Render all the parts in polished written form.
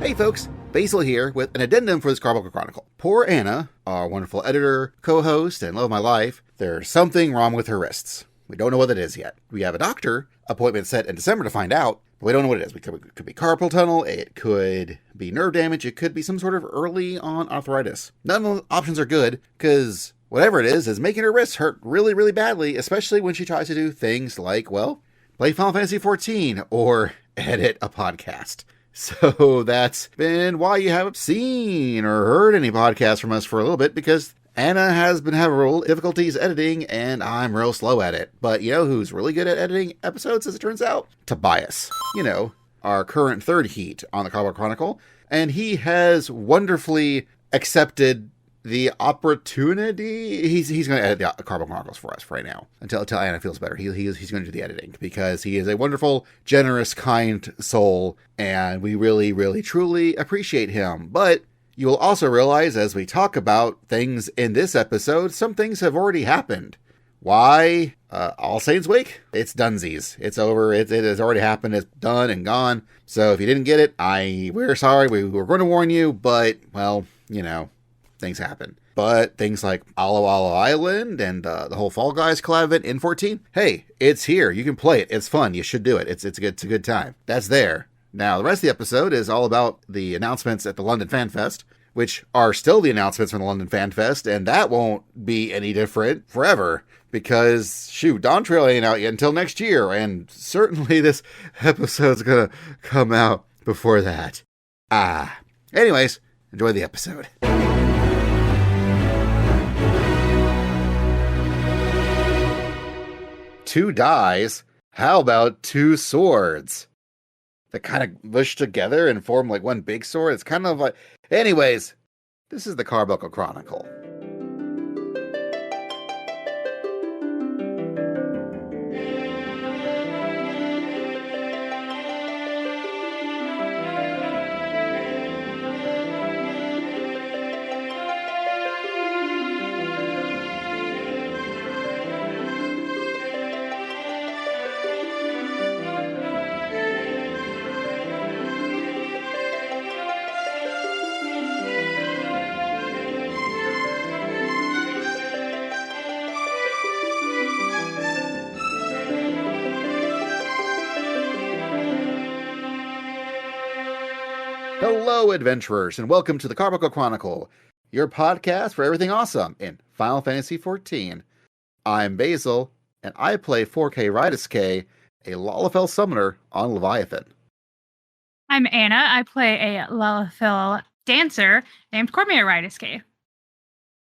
Hey folks, Basil here with an addendum for this Carbuncle Chronicle. Poor Anna, our wonderful editor, co-host, and love of my life, there's something wrong with her wrists. We don't know what it is yet. We have a doctor appointment set in December to find out, but we don't know what it is. It could be carpal tunnel, it could be nerve damage, it could be some sort of early on arthritis. None of the options are good, because whatever it is making her wrists hurt really, really badly, especially when she tries to do things like, well, play Final Fantasy XIV or edit a podcast. So that's been why you haven't seen or heard any podcasts from us for a little bit, because Anna has been having real difficulties editing, and I'm real slow at it. But you know who's really good at editing episodes, as it turns out? Tobias. You know, our current third heat on the Carbuncle Chronicle. And he has wonderfully accepted the opportunity. He's going to edit the Carbuncle Chronicles for us right now until Anna feels better. He's going to do the editing, because he is a wonderful, generous, kind soul, and we really, really, truly appreciate him. But you will also realize as we talk about things in this episode, some things have already happened. Why? All Saints Week? It's dunsies. It's over. It has already happened. It's done and gone. So if you didn't get it, we're sorry. We were going to warn you, but, well, you know, things happen. But things like Alo Alo Island and the whole Fall Guys collab event in 14, hey, it's here. You can play it. It's fun. You should do it. It's a good time. That's there. Now, the rest of the episode is all about the announcements at the London FanFest, which are still the announcements from the London FanFest, and that won't be any different forever, because, shoot, Dawn Trail ain't out yet until next year, and certainly this episode's gonna come out before that. Anyways, enjoy the episode. 2 dies? How about 2 swords? That kind of mush together and form like one big sword. It's kind of like... Anyways, this is the Carbuncle Chronicle. Hello, adventurers, and welcome to the Carbuncle Chronicle, your podcast for everything awesome in Final Fantasy XIV. I'm Basil, and I play 4K Rydiske, a Lalafell summoner on Leviathan. I'm Anna. I play a Lalafell dancer named Cormia Rydiske.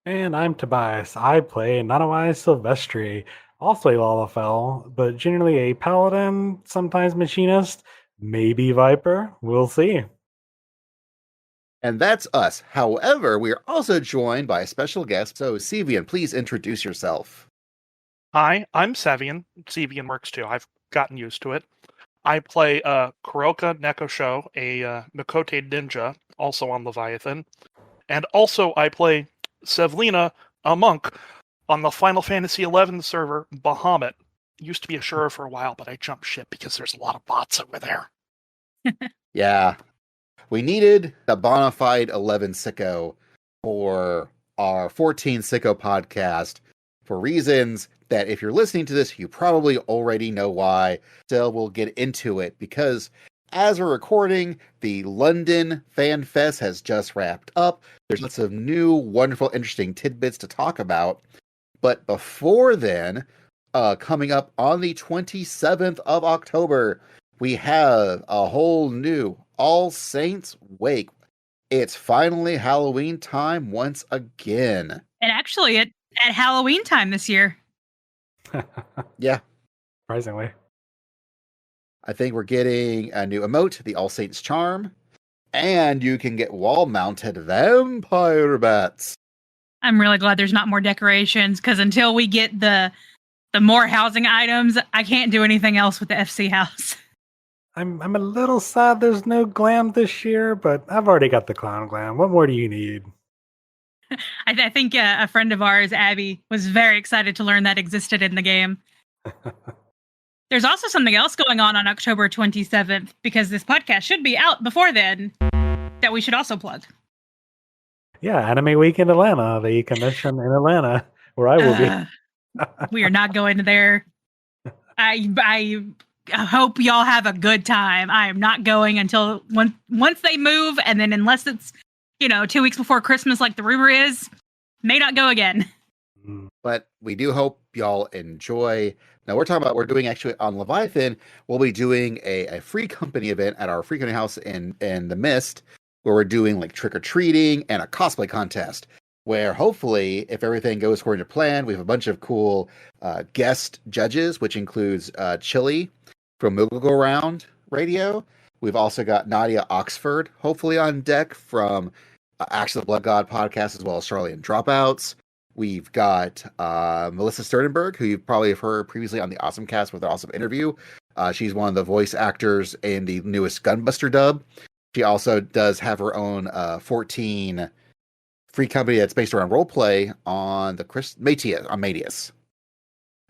And I'm Tobias. I play Vana'diel Silvestri, also a Lalafell, but generally a paladin, sometimes machinist, maybe viper. We'll see. And that's us. However, we are also joined by a special guest. So, Cevian, please introduce yourself. Hi, I'm Cevian. Cevian works too. I've gotten used to it. I play Kuroka Nekosho, a Mikote ninja, also on Leviathan. And also I play Sevlina, a monk, on the Final Fantasy XI server, Bahamut. Used to be a Shura for a while, but I jumped ship because there's a lot of bots over there. Yeah. We needed a bona fide 11 sicko for our 14 sicko podcast for reasons that if you're listening to this, you probably already know why. Still, we'll get into it because as we're recording, the London FanFest has just wrapped up. There's lots of new, wonderful, interesting tidbits to talk about. But before then, coming up on the 27th of October, we have a whole new All Saints Wake. It's finally Halloween time once again. And actually, at Halloween time this year. Yeah. Surprisingly. I think we're getting a new emote, the All Saints Charm, and you can get wall-mounted vampire bats. I'm really glad there's not more decorations, because until we get the more housing items, I can't do anything else with the FC house. I'm a little sad there's no glam this year, but I've already got the clown glam. What more do you need? I think a friend of ours, Abby, was very excited to learn that existed in the game. There's also something else going on October 27th, because this podcast should be out before then. that we should also plug. Yeah, Anime Week in Atlanta, the convention in Atlanta, where I will be. We are not going there. I hope y'all have a good time. I am not going until once they move, and then unless it's 2 weeks before Christmas, like the rumor is, may not go again. But we do hope y'all enjoy. Now we're doing actually on Leviathan, we'll be doing a free company event at our free company house in the Mist, where we're doing like trick-or-treating and a cosplay contest, where hopefully, if everything goes according to plan, we have a bunch of cool guest judges, which includes Chili from Moogle Go Round Radio. We've also got Nadia Oxford, hopefully on deck from Axe of the Blood God podcast, as well as Charlie and Dropouts. We've got Melissa Sternenberg, who you've probably heard previously on the Awesome Cast with an awesome interview. She's one of the voice actors in the newest Gunbuster dub. She also does have her own 14 free company that's based around roleplay on the Matius.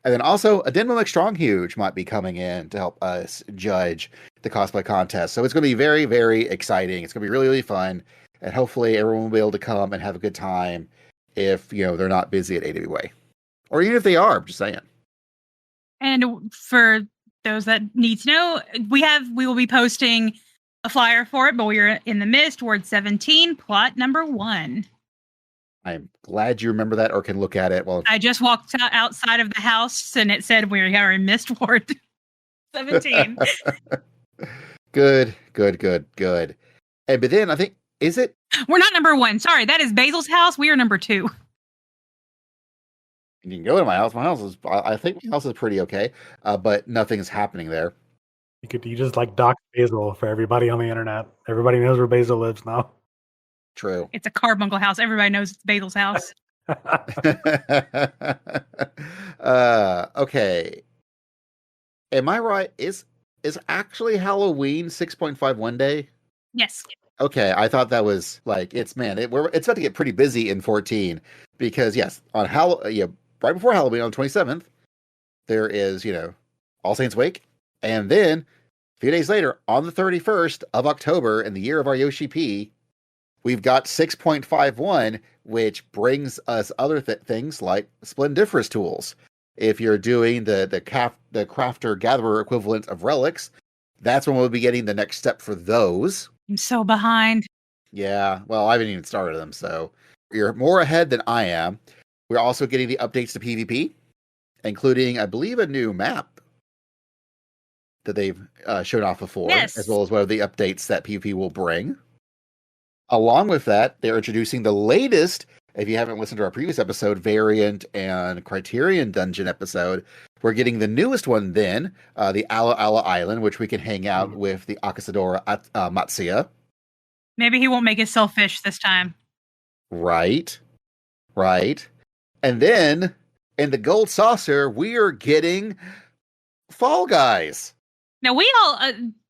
And then also Addendum Stronghuge might be coming in to help us judge the cosplay contest. So it's going to be very, very exciting. It's going to be really, really fun. And hopefully everyone will be able to come and have a good time if, they're not busy at AWA. Or even if they are, I'm just saying. And for those that need to know, we will be posting a flyer for it, but we are in the Mist, Ward 17, plot number 1. I'm glad you remember that or can look at it. Well, I just walked outside of the house and it said we are in Mist Ward 17. Good. And but then I think, is it? We're not number 1. Sorry, that is Basil's house. We are number 2. You can go to my house. I think my house is pretty okay, but nothing's happening there. You just like dox Basil for everybody on the internet. Everybody knows where Basil lives now. True. It's a Carbuncle house. Everybody knows it's Basil's house. Okay. Am I right? Is actually Halloween 6.51 day? Yes. Okay, I thought that was like it's about to get pretty busy in 14 because yes, on right before Halloween on the 27th, there is All Saints Wake, and then a few days later on the 31st of October in the year of our Yoshi P, we've got 6.51, which brings us other things like splendiferous tools. If you're doing the crafter gatherer equivalent of relics, that's when we'll be getting the next step for those. I'm so behind. Yeah, well, I haven't even started them, so you're more ahead than I am. We're also getting the updates to PvP, including, I believe, a new map that they've shown off before, yes, as well as what are the updates that PvP will bring. Along with that, they're introducing the latest, if you haven't listened to our previous episode, Variant and Criterion Dungeon episode, we're getting the newest one then, the Ala Ala Island, which we can hang out with the Akasadora Matsuya. Maybe he won't make himself fish this time. Right. And then, in the Gold Saucer, we are getting Fall Guys. Now, we all,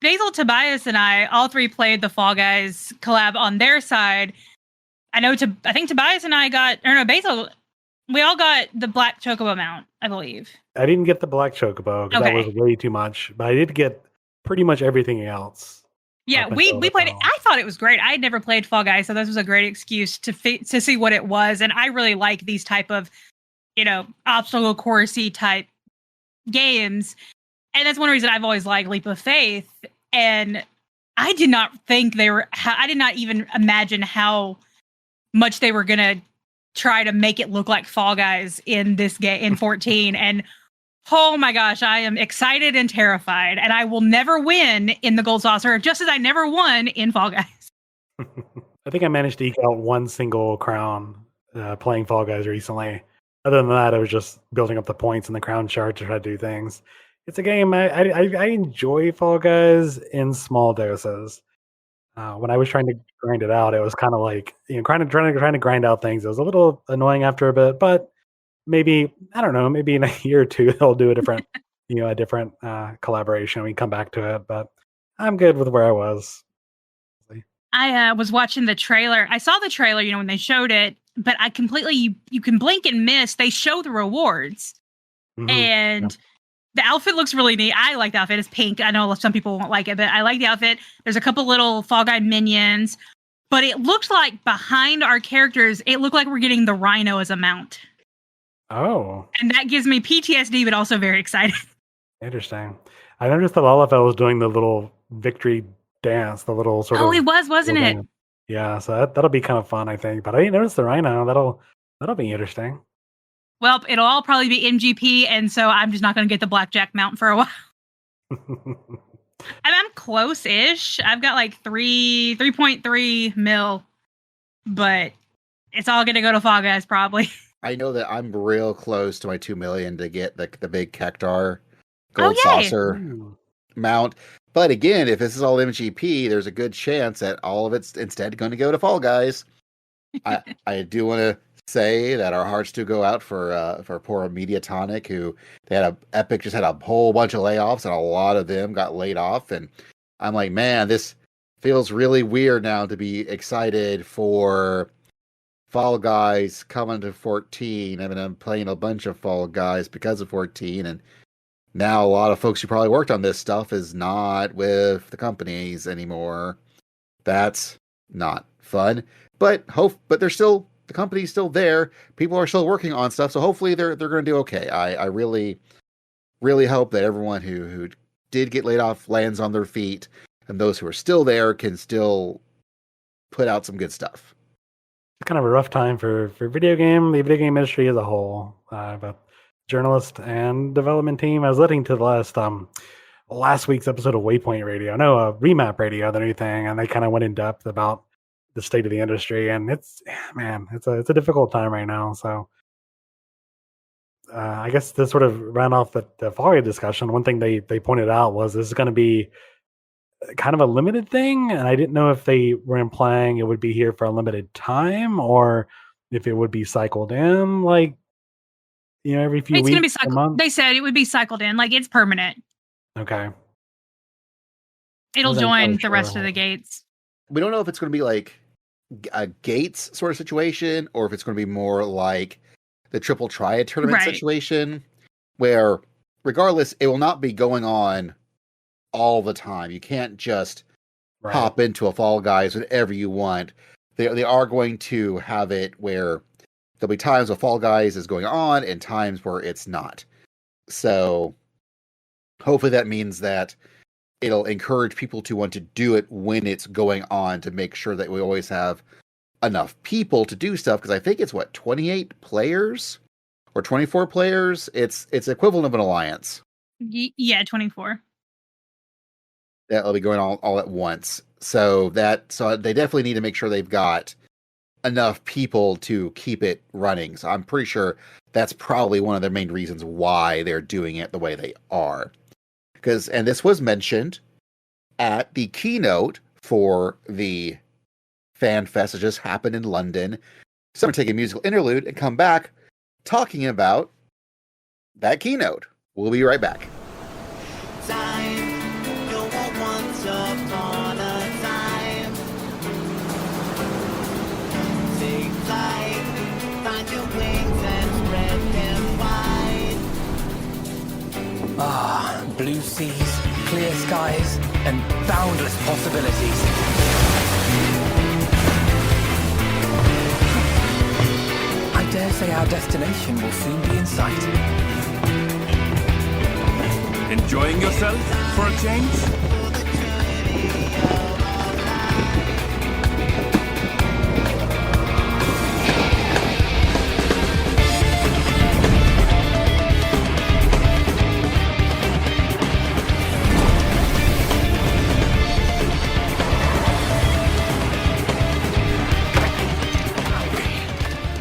Basil, Tobias, and I, all three played the Fall Guys collab on their side. I think Tobias and I Basil, we all got the Black Chocobo mount, I believe. I didn't get the Black Chocobo because that was way too much, but I did get pretty much everything else. Yeah, we played it. I thought it was great. I had never played Fall Guys, so this was a great excuse to see what it was. And I really like these type of, obstacle coursey type games. And that's one reason I've always liked Leap of Faith. And I did not think I did not even imagine how much they were going to try to make it look like Fall Guys in this game in 14. And oh my gosh, I am excited and terrified. And I will never win in the Gold Saucer, just as I never won in Fall Guys. I think I managed to eke out one single crown playing Fall Guys recently. Other than that, I was just building up the points in the crown chart to try to do things. It's a game I enjoy Fall Guys in small doses. When I was trying to grind it out, it was kind of like trying to grind out things. It was a little annoying after a bit, but maybe in a year or two they'll do a different collaboration. We can come back to it, but I'm good with where I was. I was watching the trailer. I saw the trailer, when they showed it, but I completely you can blink and miss. They show the rewards, and the outfit looks really neat. I like the outfit. It's pink. I know some people won't like it, but I like the outfit. There's a couple little Fall Guy minions. but it looked like behind our characters, it looked like we're getting the rhino as a mount. Oh. And that gives me PTSD, but also very excited. Interesting. I noticed that Lalafell was doing the little victory dance, the little sort of... Oh, it was, wasn't it? Dance. Yeah, so that'll be kind of fun, I think. But I didn't notice the rhino. That'll be interesting. Well, it'll all probably be MGP, and so I'm just not going to get the blackjack mount for a while. I'm close-ish. I've got like 3.3 mil, but it's all going to go to Fall Guys probably. I know that I'm real close to my 2 million to get the big Cactar gold saucer mount. But again, if this is all MGP, there's a good chance that all of it's instead going to go to Fall Guys. I do want to say that our hearts do go out for poor Mediatonic, who Epic just had a whole bunch of layoffs, and a lot of them got laid off. And I'm like, man, this feels really weird now to be excited for Fall Guys coming to 14. I mean, I'm playing a bunch of Fall Guys because of 14, and now a lot of folks who probably worked on this stuff is not with the companies anymore. That's not fun. But the company's still there. People are still working on stuff, so hopefully they're going to do okay. I really, really hope that everyone who did get laid off lands on their feet, and those who are still there can still put out some good stuff. It's kind of a rough time for the video game industry as a whole. But journalist and development team, I was listening to the last week's episode of Waypoint Radio. No, Remap Radio, the new thing, and they kind of went in depth about the state of the industry, and it's a difficult time right now. So I guess to sort of round off the Fall Guys discussion, one thing they pointed out was this is going to be kind of a limited thing, and I didn't know if they were implying it would be here for a limited time or if it would be cycled in, like, you know, every few weeks. It's going to be cycled. They said it would be cycled in, like it's permanent. Okay. It'll join the rest of the gates. We don't know if it's going to be like a gates sort of situation, or if it's going to be more like the Triple Triad tournament situation, where regardless, it will not be going on all the time. You can't just hop into a Fall Guys whenever you want. They are going to have it where there'll be times where Fall Guys is going on and times where it's not. So hopefully that means that it'll encourage people to want to do it when it's going on, to make sure that we always have enough people to do stuff. Because I think it's 28 players or 24 players. It's equivalent of an alliance. Yeah, 24. That'll be going all at once. So they definitely need to make sure they've got enough people to keep it running. So I'm pretty sure that's probably one of the main reasons why they're doing it the way they are. And this was mentioned at the keynote for the FanFest that just happened in London. So I'm going to take a musical interlude and come back talking about that keynote. We'll be right back. Blue seas, clear skies, and boundless possibilities. I dare say our destination will soon be in sight. Enjoying yourself for a change?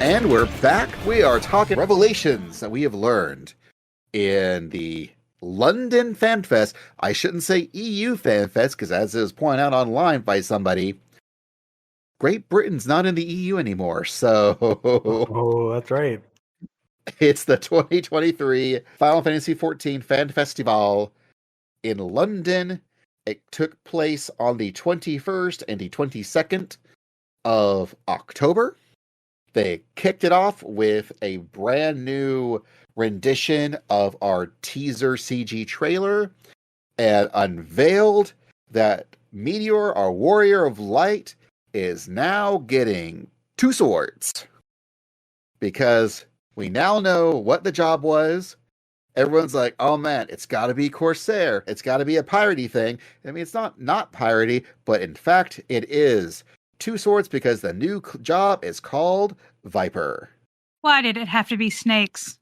And we're back. We are talking revelations that we have learned in the London FanFest. I shouldn't say EU FanFest, because as it was pointed out online by somebody, Great Britain's not in the EU anymore. So oh, that's right. It's the 2023 Final Fantasy XIV Fan Festival in London. It took place on the 21st and the 22nd of October. They kicked it off with a brand new rendition of our teaser CG trailer and unveiled that Meteor, our warrior of light, is now getting 2 swords. Because we now know what the job was. Everyone's like, oh man, it's got to be Corsair. It's got to be a piratey thing. I mean, it's not piratey, but in fact, it is 2 swords because the new job is called Viper. Why did it have to be snakes?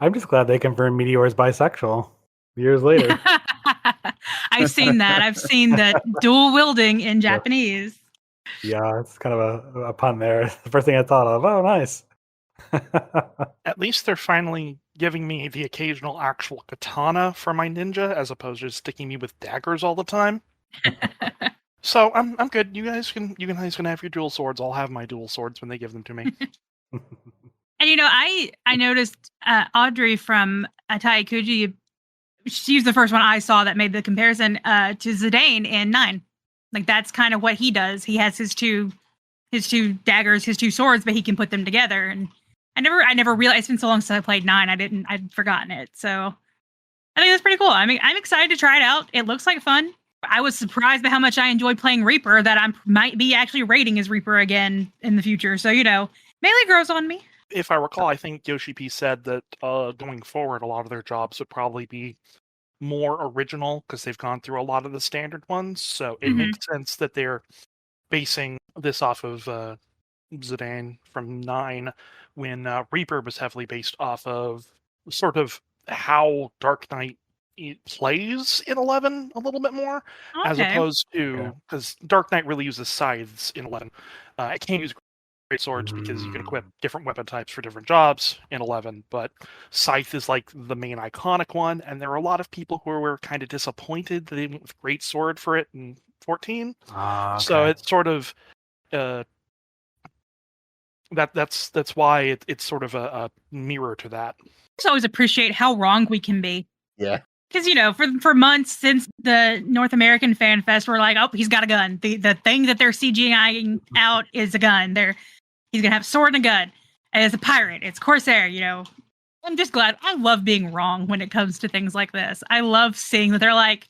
I'm just glad they confirmed Meteor is bisexual years later. I've seen that. I've seen that dual wielding in Japanese. Yeah, it's kind of a pun there. The first thing I thought of. Oh, nice. At least they're finally giving me the occasional actual katana for my ninja, as opposed to sticking me with daggers all the time. So I'm good. You guys can have your dual swords. I'll have my dual swords when they give them to me. And I noticed Audrey from Atai Kuji. She's the first one I saw that made the comparison to Zidane in 9. Like that's kind of what he does. He has his two daggers, his 2 swords, but he can put them together. And I never realized. It's been so long since I played 9. I'd forgotten it. So I think that's pretty cool. I mean, I'm excited to try it out. It looks like fun. I was surprised by how much I enjoyed playing Reaper that I might be actually rating as Reaper again in the future. So melee grows on me. If I recall, I think Yoshi P said that going forward, a lot of their jobs would probably be more original because they've gone through a lot of the standard ones. So it makes sense that they're basing this off of Zidane from 9, when Reaper was heavily based off of sort of how Dark Knight plays in 11 a little bit more, as opposed to, because Dark Knight really uses scythes in 11. It can't use great swords because you can equip different weapon types for different jobs in 11, but scythe is like the main iconic one, and there are a lot of people who were kind of disappointed that they went with great sword for it in 14. So it's sort of that's why it's sort of a mirror to that. I just always appreciate how wrong we can be. Yeah. Because, for months since the North American FanFest, we're like, oh, he's got a gun. The thing that they're CGIing out is a gun. He's going to have a sword and a gun. And it's a pirate. It's Corsair, I'm just glad. I love being wrong when it comes to things like this. I love seeing that they're like,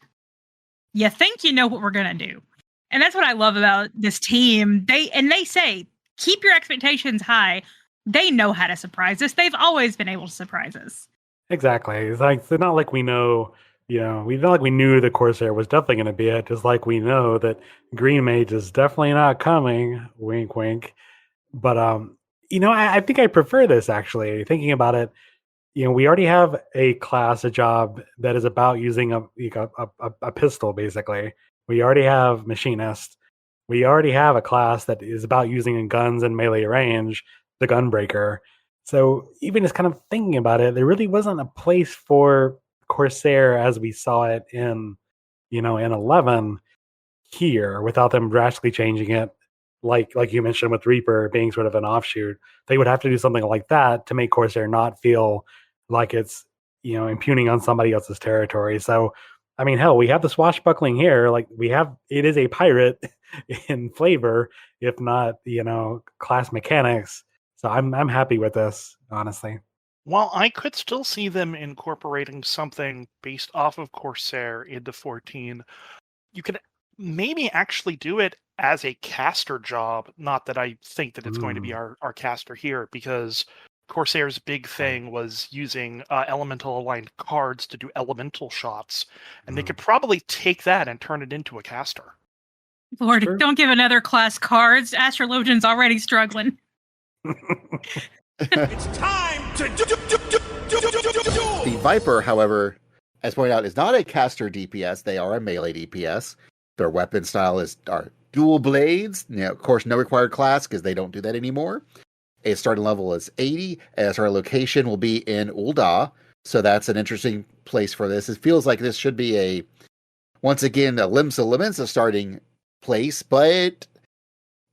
you think you know what we're going to do. And that's what I love about this team. They say, keep your expectations high. They know how to surprise us. They've always been able to surprise us. Exactly. It's not like we know, we not like we knew the Corsair was definitely going to be it. Just like we know that Green Mage is definitely not coming. Wink, wink. But I think I prefer this actually. Thinking about it, we already have a job that is about using a pistol. Basically, we already have machinist. We already have a class that is about using guns and melee range, the Gunbreaker. So even just kind of thinking about it, there really wasn't a place for Corsair as we saw it in 11 here without them drastically changing it. Like you mentioned with Reaper being sort of an offshoot, they would have to do something like that to make Corsair not feel like it's, impugning on somebody else's territory. So, I mean, hell, we have the swashbuckling here. Like it is a pirate in flavor, if not, class mechanics. So I'm happy with this, honestly. Well, I could still see them incorporating something based off of Corsair into 14. You could maybe actually do it as a caster job. Not that I think that it's going to be our caster here, because Corsair's big thing was using elemental aligned cards to do elemental shots. And they could probably take that and turn it into a caster. Lord, don't give another class cards. Astrologian's already struggling. It's time to do. The Viper, however, as pointed out, is not a caster DPS. They are a melee DPS. Their weapon style are dual blades. Of course, no required class because they don't do that anymore. A starting level is 80, as our location will be in Ul'dah. So that's an interesting place for this. It feels like this should be once again, a Limsa starting place, but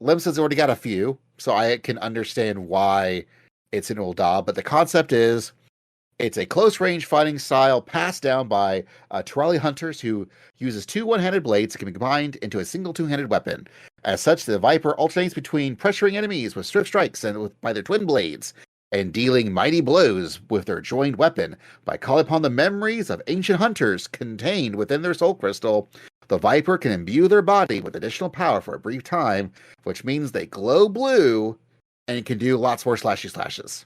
Limsa's already got a few. So I can understand why it's in Ul'dah, but the concept is it's a close-range fighting style passed down by Turali hunters who uses 2 one-handed blades that can be combined into a single two-handed weapon. As such, the Viper alternates between pressuring enemies with swift strikes and by their twin blades, and dealing mighty blows with their joined weapon by calling upon the memories of ancient hunters contained within their soul crystal, The Viper can imbue their body with additional power for a brief time, which means they glow blue and can do lots more slashes.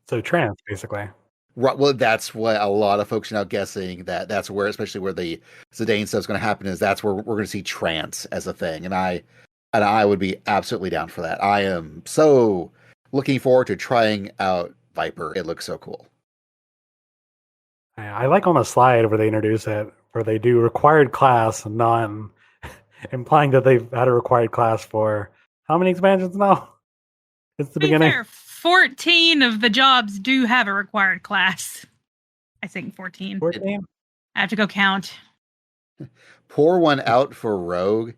So trans, basically. Right, well, that's what a lot of folks are now guessing, that's where, especially where the Zidane stuff is going to happen, is that's where we're going to see trance as a thing. And I would be absolutely down for that. I am so looking forward to trying out Viper. It looks so cool. I like on the slide where they introduce it, where they do required class, none, implying that they've had a required class for how many expansions now? It's the beginning. Fair, 14 of the jobs do have a required class. I think 14. 14? I have to go count. Pour one out for Rogue,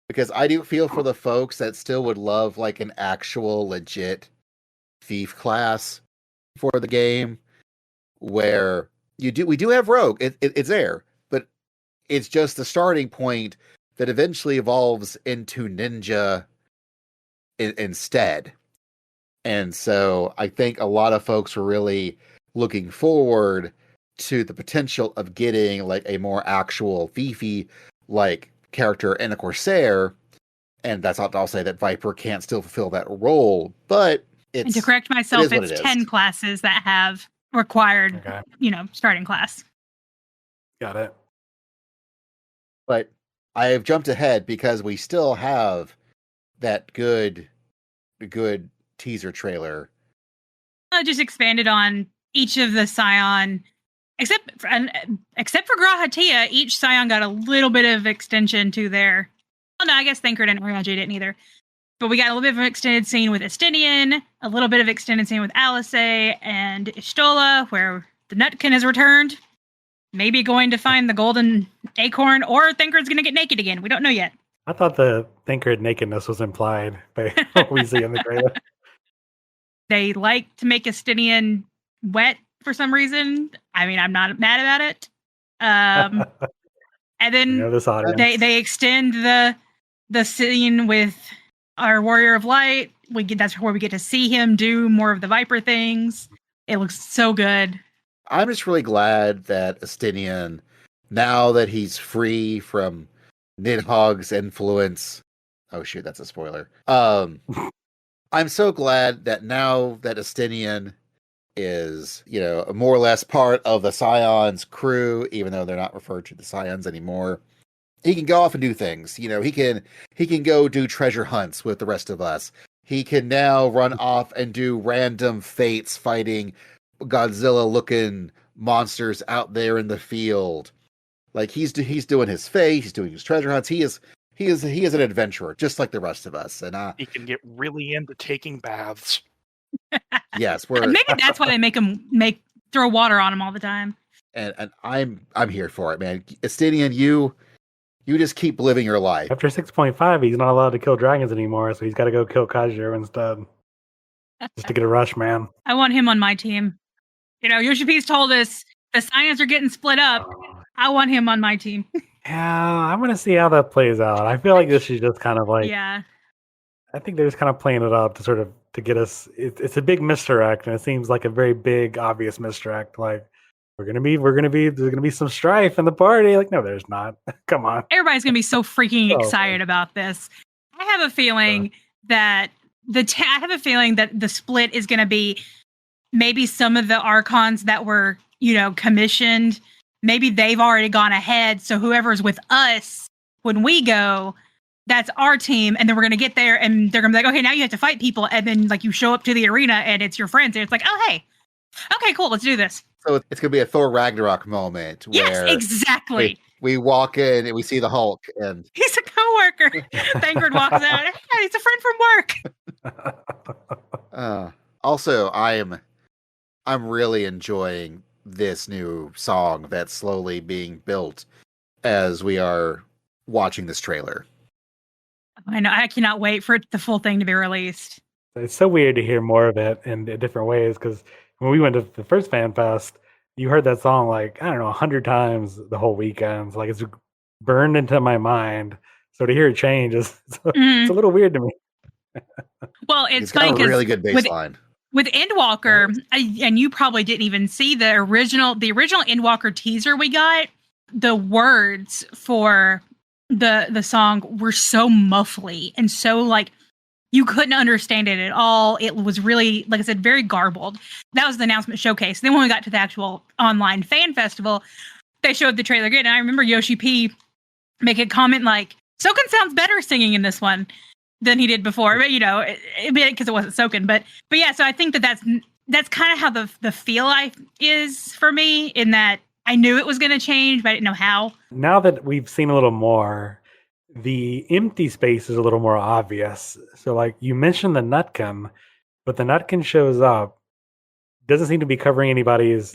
because I do feel for the folks that still would love like an actual legit thief class for the game, where we do have Rogue. It's there, but it's just the starting point that eventually evolves into Ninja instead. And so I think a lot of folks were really looking forward to the potential of getting like a more actual thiefy like character in a Corsair. And that's not to say that Viper can't still fulfill that role, but And to correct myself, it's 10 is. classes that have required, starting class. Got it. But I have jumped ahead because we still have that good teaser trailer. I just expanded on each of the Scion, except for Grahatia. Each Scion got a little bit of extension to their. Oh no, I guess Thancred and Orianji didn't either. But we got a little bit of an extended scene with Estinian, a little bit of extended scene with Alice and Ishtola, where the Nutkin has returned. Maybe going to find the golden acorn, or Thancred's going to get naked again. We don't know yet. I thought the Thancred nakedness was implied by what we see in the trailer. They like to make Estinian wet for some reason. I mean, I'm not mad about it. And then they extend the scene with our Warrior of Light. That's where we get to see him do more of the Viper things. It looks so good. I'm just really glad that Estinian, now that he's free from Nidhogg's influence. Oh shoot, that's a spoiler. I'm so glad that now that Estinian is, more or less part of the Scion's crew, even though they're not referred to the Scions anymore. He can go off and do things. He can go do treasure hunts with the rest of us. He can now run off and do random fates fighting Godzilla-looking monsters out there in the field. Like he's doing his fate, he's doing his treasure hunts. He is an adventurer, just like the rest of us. And he can get really into taking baths. Yes, maybe that's why they make him throw water on him all the time. And I'm here for it, man. Estinian, you just keep living your life. After 6.5, he's not allowed to kill dragons anymore, so he's got to go kill Kajir instead. Just to get a rush, man. I want him on my team. Yoshipi's told us the Scions are getting split up. I want him on my team. Yeah, I'm going to see how that plays out. I feel like this is just kind of like... Yeah. I think they're just kind of playing it up to get us... It's a big misdirect, and it seems like a very big, obvious misdirect. Like, there's going to be some strife in the party. Like, no, there's not. Come on. Everybody's going to be so freaking excited about this. I have a feeling that the split is going to be maybe some of the Archons that were, commissioned. Maybe they've already gone ahead. So whoever's with us when we go, that's our team. And then we're going to get there and they're going to be like, okay, now you have to fight people. And then like you show up to the arena and it's your friends. And it's like, oh, hey, okay, cool. Let's do this. So it's going to be a Thor Ragnarok moment. Where yes, exactly. We walk in and we see the Hulk and he's a coworker. Thancred walks out. Hey, he's a friend from work. Also, I'm really enjoying this new song that's slowly being built as we are watching this trailer. I know. I cannot wait for the full thing to be released. It's so weird to hear more of it in different ways, because when we went to the first FanFest, you heard that song 100 times the whole weekend. Like it's burned into my mind. So to hear it change is it's a little weird to me. Well, it's got a really good bass line. With Endwalker, and you probably didn't even see the original Endwalker teaser we got. The words for the song were so muffly and so like you couldn't understand it at all. It was really, like I said, very garbled. That was the announcement showcase. Then when we got to the actual online fan festival, they showed the trailer again. And I remember Yoshi P make a comment like, Soken sounds better singing in this one than he did before. But, you know, because it wasn't Soken. But yeah, so I think that's kind of how the feel is for me, in that I knew it was going to change, but I didn't know how. Now that we've seen a little more, the empty space is a little more obvious. So, like, you mentioned the Nutkin, but the Nutkin shows up, doesn't seem to be covering anybody's,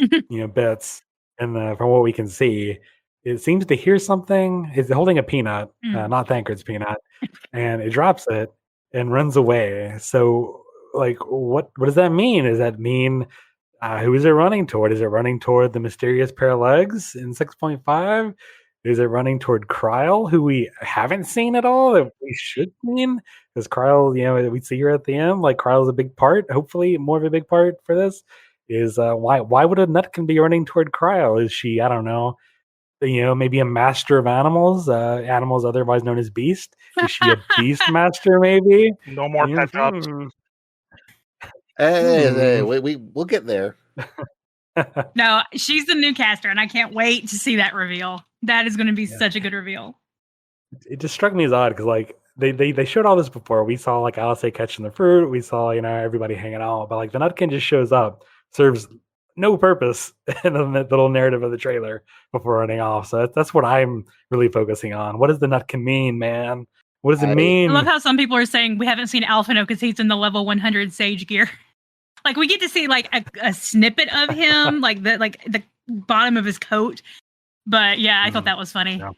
bits, and from what we can see, it seems to hear something. It's holding a peanut, not Thancred's peanut, and it drops it and runs away. So, like, what does that mean? Does that mean who is it running toward? Is it running toward the mysterious pair of legs in 6.5? Is it running toward Chryle, who we haven't seen at all, that we should seen? Because Chryle, we see her at the end. Like, Cryle's a big part, hopefully more of a big part for this. Is why would a Nutkin be running toward Chryle? Is she, I don't know, maybe a master of animals, animals otherwise known as beast? Is she a beast master, maybe? No more pet jobs. Hey, we'll get there. No, she's the new caster, and I can't wait to see that reveal. That is going to be such a good reveal. It just struck me as odd because, like, they showed all this before. We saw, like, Alice catching the fruit. We saw, everybody hanging out. But, like, the Nutkin just shows up, serves no purpose in the little narrative of the trailer before running off. So that's what I'm really focusing on. What does the Nutkin mean, man? What does it mean? I love how some people are saying we haven't seen Alphino because he's in the level 100 Sage gear. Like, we get to see, like, a snippet of him, like the bottom of his coat. But yeah, I thought that was funny. Yeah.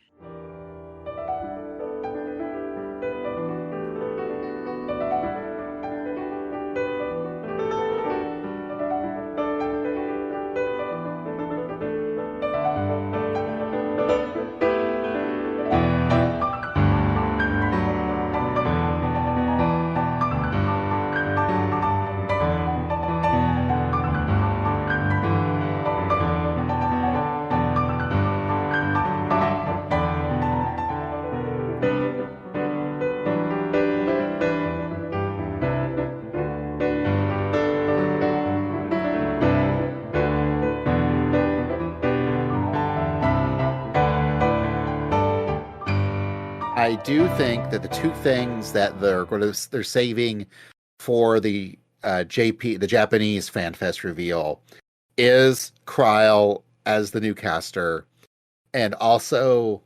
I do think that the two things that they're saving for the the Japanese FanFest reveal is Chryle as the new caster, and also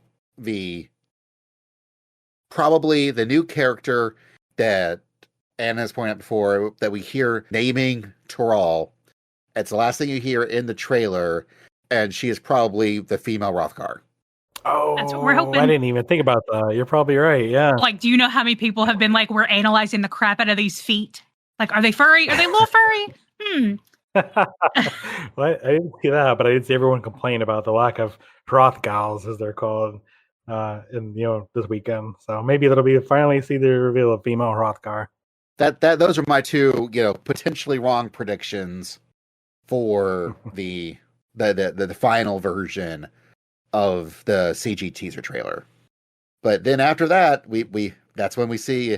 probably the new character that Anna has pointed out before that we hear naming Toral. It's the last thing you hear in the trailer, and she is probably the female Rothgar. Oh, that's what we're hoping. I didn't even think about that. You're probably right. Yeah. Like, do you know how many people have been like, we're analyzing the crap out of these feet? Like, are they furry? Are they a little furry? Well, I didn't see that, but I did see everyone complain about the lack of Hrothgals, as they're called, this weekend. So maybe that'll be finally see the reveal of female Hrothgar. Those are my two, potentially wrong predictions for the final version of the CG teaser trailer. But then after that, that's when we see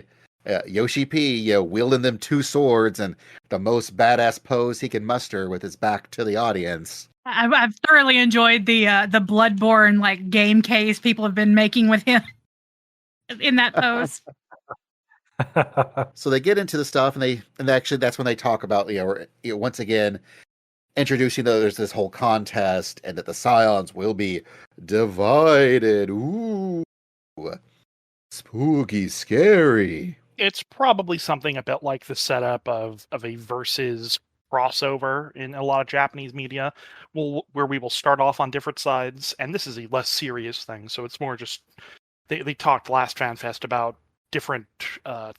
Yoshi P wielding them two swords and the most badass pose he can muster with his back to the audience. I've thoroughly enjoyed the Bloodborne like game case people have been making with him in that pose. So they get into the stuff, and actually that's when they talk about once again introducing that there's this whole contest and that the Scions will be divided. Ooh, spooky, scary. It's probably something a bit like the setup of a versus crossover in a lot of Japanese media, where we will start off on different sides, and this is a less serious thing, so it's more just they talked last FanFest about different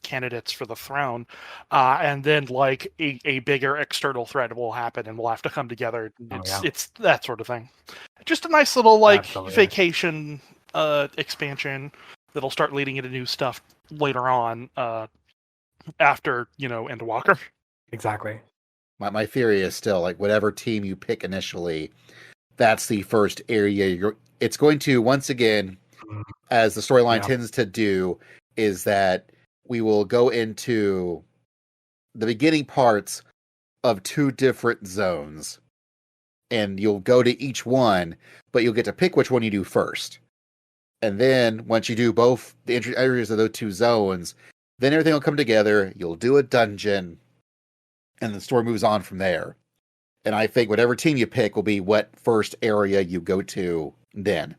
candidates for the throne, and then like a bigger external threat will happen and we'll have to come together. It's that sort of thing. Just a nice little vacation expansion that'll start leading into new stuff later on after Endwalker. Exactly. My theory is still like whatever team you pick initially, that's the first area it's going to once again as the storyline Yeah. tends to do, is that we will go into the beginning parts of 2 different zones, and you'll go to each one, but you'll get to pick which one you do first. And then once you do both the entry areas of those 2 zones, then everything will come together. You'll do a dungeon, and the story moves on from there. And I think whatever team you pick will be what first area you go to then.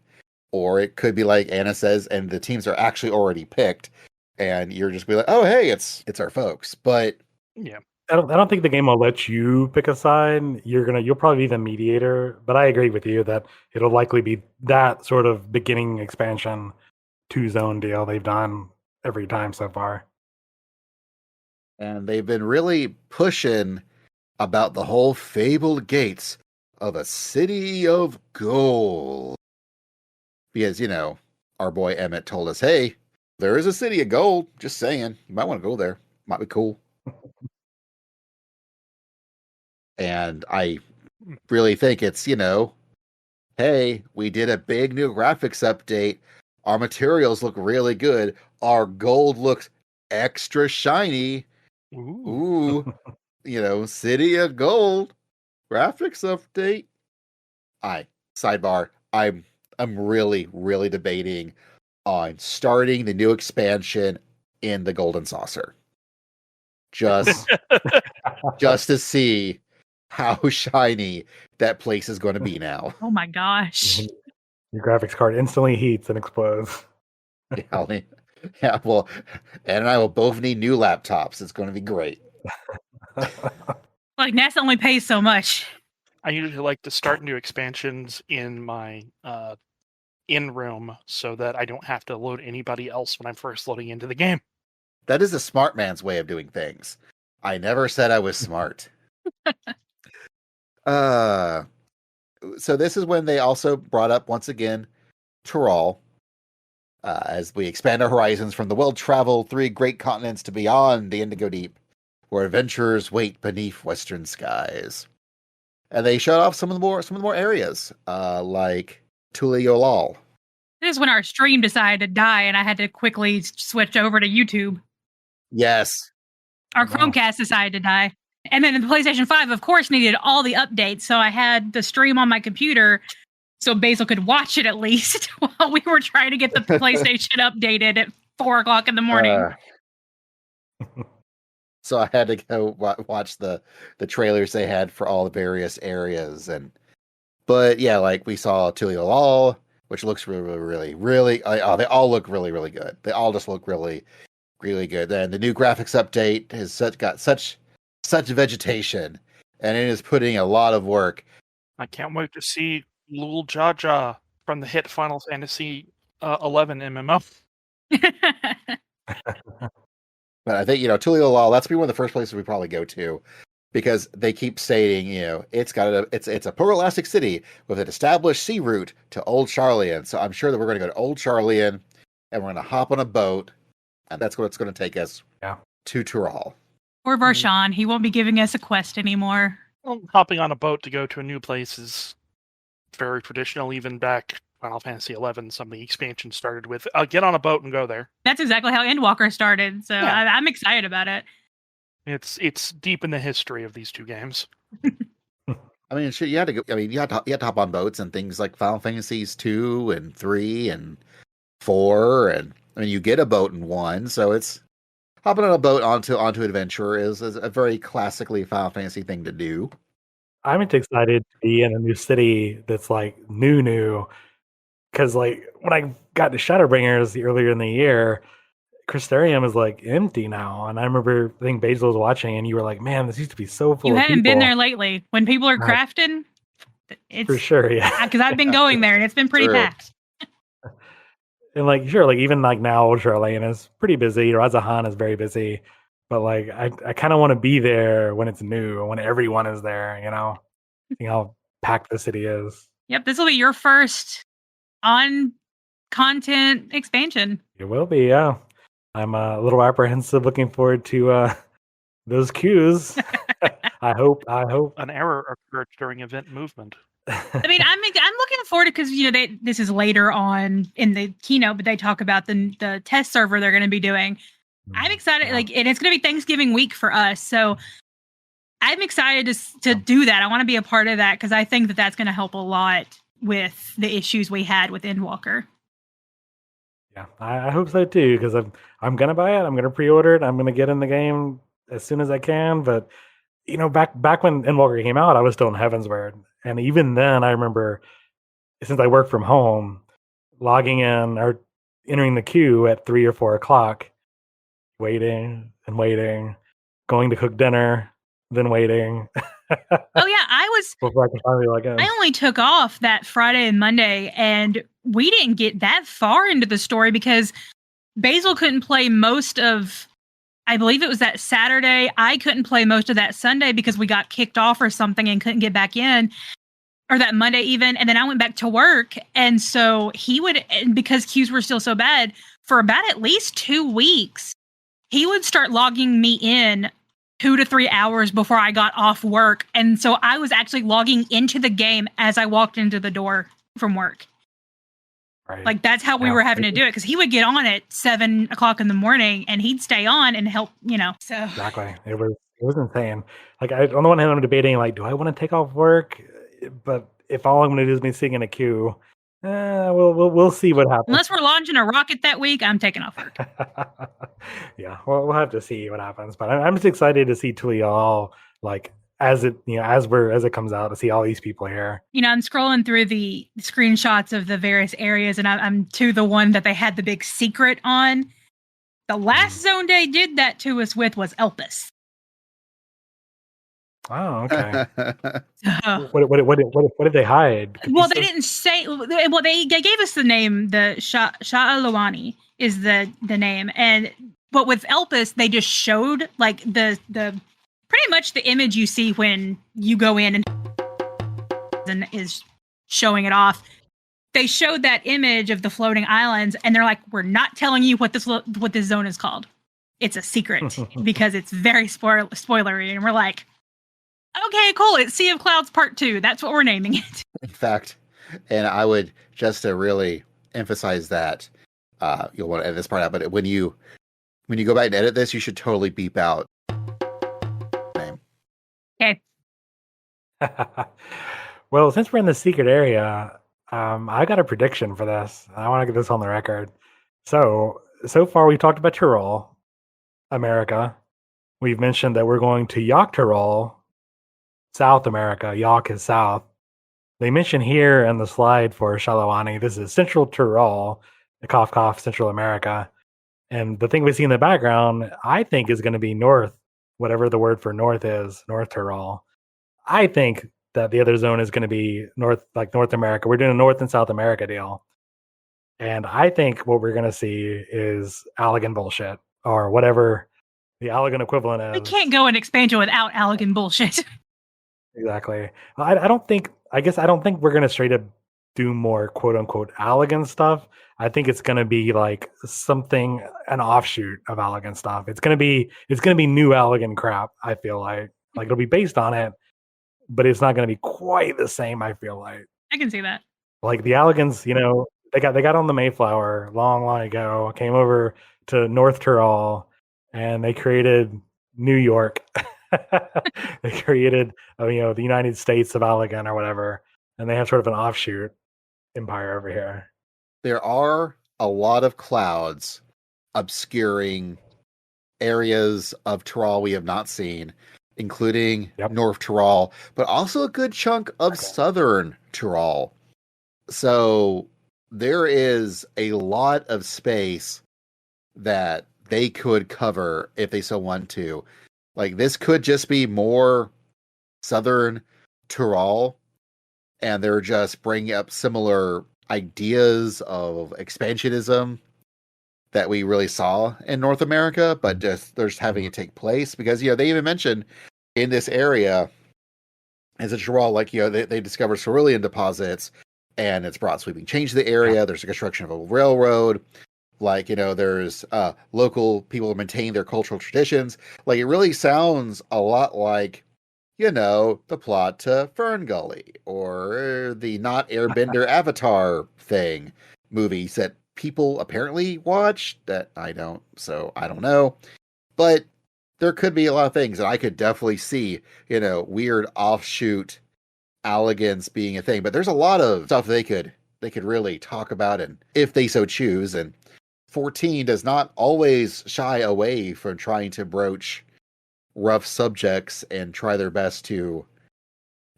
Or it could be like Anna says, and the teams are actually already picked, and you're just be like, oh, hey, it's our folks. But Yeah. I don't think the game will let you pick a side. You'll probably be the mediator, but I agree with you that it'll likely be that sort of beginning expansion 2-zone deal they've done every time so far. and they've been really pushing about the whole fabled gates of a city of gold. Because, our boy Emmett told us, hey, there is a city of gold. Just saying. You might want to go there. Might be cool. And I really think it's, hey, we did a big new graphics update. Our materials look really good. Our gold looks extra shiny. Ooh. City of Gold graphics update. Sidebar. I'm really, really debating on starting the new expansion in the Golden Saucer. Just to see how shiny that place is going to be now. Oh my gosh. Your graphics card instantly heats and explodes. Yeah, well, Ed and I will both need new laptops. It's going to be great. Like, NASA only pays so much. I usually like to start new expansions in my in-room so that I don't have to load anybody else when I'm first loading into the game. That is a smart man's way of doing things. I never said I was smart. So this is when they also brought up, once again, Tyrol. As we expand our horizons from the well-traveled 3 great continents to beyond the Indigo Deep, where adventurers wait beneath western skies. And they showed off some of the more areas, like Tuliolal. This is when our stream decided to die, and I had to quickly switch over to YouTube. Yes. Our Chromecast decided to die. And then the PlayStation 5, of course, needed all the updates, so I had the stream on my computer so Basil could watch it at least while we were trying to get the PlayStation updated at 4:00 in the morning. So I had to go watch the trailers they had for all the various areas. But yeah, like we saw Tuliolal, which looks really, really, really, they all look really, really good. They all just look really, really good. And the new graphics update has got such vegetation, and it is putting a lot of work. I can't wait to see Lul Jaja from the hit Final Fantasy 11 MMO. But I think, Tuliolal, that's be one of the first places we probably go to, because they keep stating, it's a proelastic city with an established sea route to Old Charlian. So I'm sure that we're going to go to Old Charlian, and we're going to hop on a boat, and that's what's going to take us to Tyrol. Or Varshan. He won't be giving us a quest anymore. Well, hopping on a boat to go to a new place is very traditional. Even back Final Fantasy 11, some of the expansion started with get on a boat and go there. That's exactly how Endwalker started, so yeah. I'm excited about it. It's deep in the history of these 2 games. I mean, shit, you had to go. I mean, you had to hop on boats and things like Final Fantasies 2 and 3 and 4, and I mean, you get a boat in 1, so it's hopping on a boat onto adventure is a very classically Final Fantasy thing to do. I'm excited to be in a new city that's like new, because like when I got to Shadowbringers earlier in the year, Crystarium is like empty now, and I remember I think Basil was watching, and you were like, "Man, this used to be so full." You of haven't people. been there lately. When people are crafting, it's for sure, yeah. Because I've been going there, and it's been pretty packed. And like, sure, like even like now, Old Charlene is pretty busy. Razahan is very busy, but like I kind of want to be there when it's new, when everyone is there. See how packed the city is. Yep, this will be your first on content expansion. It will be, yeah. I'm a little apprehensive, looking forward to those queues. I hope. An error occurred during event movement. I mean, I'm looking forward to because this is later on in the keynote, but they talk about the test server they're going to be doing. I'm excited, Yeah. and it's going to be Thanksgiving week for us, so I'm excited to do that. I want to be a part of that because I think that's going to help a lot with the issues we had with Endwalker. Yeah, I hope so too, because I'm gonna buy it. I'm gonna pre-order it. I'm gonna get in the game as soon as I can. But back when Endwalker came out, I was still in Heavensward, and even then, I remember since I work from home, logging in or entering the queue at 3 or 4 o'clock, waiting and waiting, going to cook dinner, then waiting. Oh yeah, before I can finally log in. I only took off that Friday and Monday, and we didn't get that far into the story because Basil couldn't play most of, I believe it was that Saturday. I couldn't play most of that Sunday because we got kicked off or something and couldn't get back in, or that Monday even. And then I went back to work. And so and because queues were still so bad, for about at least 2 weeks, he would start logging me in 2 to 3 hours before I got off work. And so I was actually logging into the game as I walked into the door from work. Right. Like, that's how we were having to do it, because he would get on at 7 o'clock in the morning and he'd stay on and help, so. Exactly. It was insane. Like, on the one hand, I'm debating, like, do I want to take off work? But if all I'm going to do is be sitting in a queue, we'll see what happens. Unless we're launching a rocket that week, I'm taking off work. Yeah, we'll have to see what happens. But I'm just excited to see Tulial, like, as it comes out, to see all these people here. I'm scrolling through the screenshots of the various areas, and I'm to the one that they had the big secret on. The last zone they did that to us with was Elpis. Oh, okay. So, What did they hide? well, they didn't say. Well, they gave us the name. The Sha'alawani is the name, but with Elpis, they just showed like the pretty much the image you see when you go in and is showing it off. They showed that image of the floating islands, and they're like, "We're not telling you what this zone is called. It's a secret because it's very spoilery." And we're like, "Okay, cool. It's Sea of Clouds Part 2. That's what we're naming it." In fact, and I would just to really emphasize that you'll want to edit this part out, but when you go back and edit this, you should totally beep out name. Okay. Well, since we're in the secret area, I got a prediction for this. I want to get this on the record. So far we've talked about Tyrol, America. We've mentioned that we're going to Yok Tyrol, South America. Yok is south. They mention here in the slide for Shalawani, this is Central Tyrol, cough, cough, Central America. And the thing we see in the background, I think, is going to be north, whatever the word for north is, North Tyrol. I think that the other zone is going to be North America. We're doing a North and South America deal. And I think what we're going to see is Allegan bullshit, or whatever the Allegan equivalent is. We can't go an expansion without Allegan bullshit. Exactly. I don't think we're going to straight up do more quote unquote Allegan stuff. I think it's going to be like an offshoot of Allegan stuff. It's going to be new Allegan crap. I feel like it'll be based on it, but it's not going to be quite the same. I feel like I can see that. Like the Allegans, they got on the Mayflower long ago, came over to North Tyrol, and they created New York. They created, the United States of Allegan or whatever, and they have sort of an offshoot empire over here. There are a lot of clouds obscuring areas of Tyrol we have not seen, including North Tyrol, but also a good chunk of southern Tyrol. So there is a lot of space that they could cover if they so want to. Like, this could just be more southern Tyrol, and they're just bringing up similar ideas of expansionism that we really saw in North America, but they're just having it take place because, they even mentioned in this area as a Tyrol, they discovered cerulean deposits, and it's brought sweeping change to the area. There's a construction of a railroad. There's local people who maintain their cultural traditions. It really sounds a lot like the plot to Fern Gully or the not Airbender Avatar thing movies that people apparently watch that I don't, so I don't know. But there could be a lot of things, and I could definitely see, weird offshoot Alligans being a thing. But there's a lot of stuff they could really talk about, and if they so choose. And 14 does not always shy away from trying to broach rough subjects and try their best to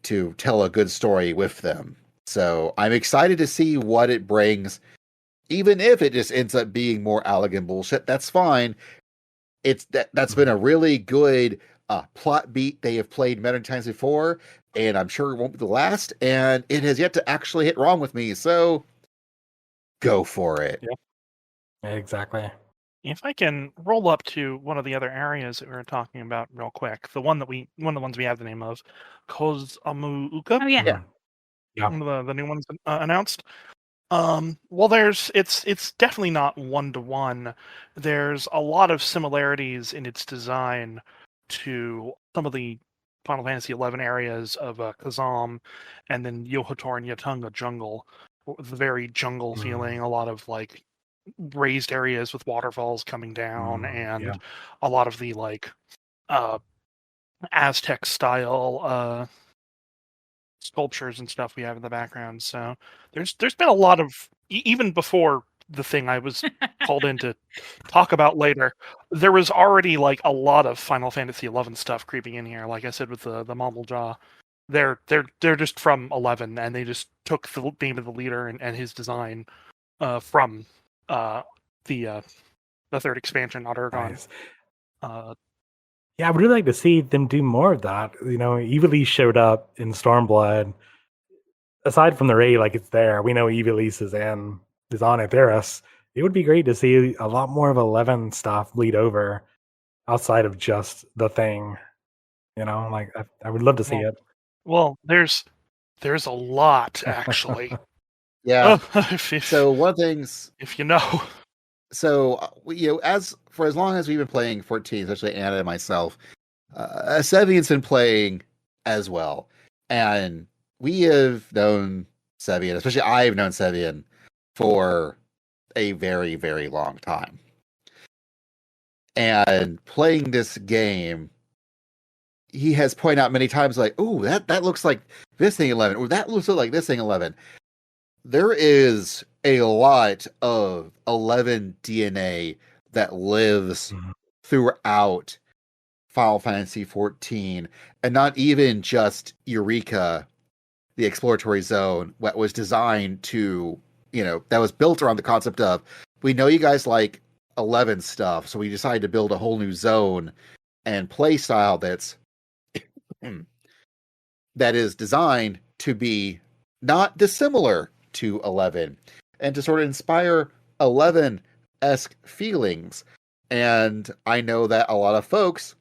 tell a good story with them. So I'm excited to see what it brings. Even if it just ends up being more Allagan bullshit, that's fine. That's been a really good plot beat they have played many times before, and I'm sure it won't be the last, and it has yet to actually hit wrong with me, so go for it. Yeah, exactly. If I can roll up to one of the other areas that we were talking about real quick, one of the ones we have the name of, Kozamuuka. Oh yeah. Yeah. One of the new ones announced. Well, it's definitely not 1-to-1. There's a lot of similarities in its design to some of the Final Fantasy XI areas of Kazam, and then Yohotor and Yatunga jungle, with a very jungle feeling. A lot of like raised areas with waterfalls coming down, and a lot of the like Aztec style sculptures and stuff we have in the background. So there's been a lot of, even before the thing I was called in to talk about later, there was already like a lot of Final Fantasy XI stuff creeping in here. Like I said with the Momble Jaw, they're just from 11, and they just took the name of the leader and his design from the third expansion, Oturgon. Nice. Yeah, I would really like to see them do more of that. Evilise showed up in Stormblood. Aside from the raid, like it's there. We know Evilise is on Aetheris. It would be great to see a lot more of 11 stuff bleed over outside of just the thing. Like I would love to see it. Well, there's a lot actually. Yeah. If So one of the things, if you know. So as long as we've been playing 14, especially Anna and myself, Cevian's been playing as well, and we have known Cevian, especially I've known Cevian for a very, very long time. And playing this game, he has pointed out many times, like, "Oh, that looks like this thing 11, or that looks like this thing 11." There is a lot of 11 DNA that lives throughout Final Fantasy 14, and not even just Eureka, the exploratory zone, what was designed to, that was built around the concept of, we know you guys like 11 stuff, so we decided to build a whole new zone and play style that is designed to be not dissimilar to 11 and to sort of inspire 11-esque feelings. And I know that a lot of folks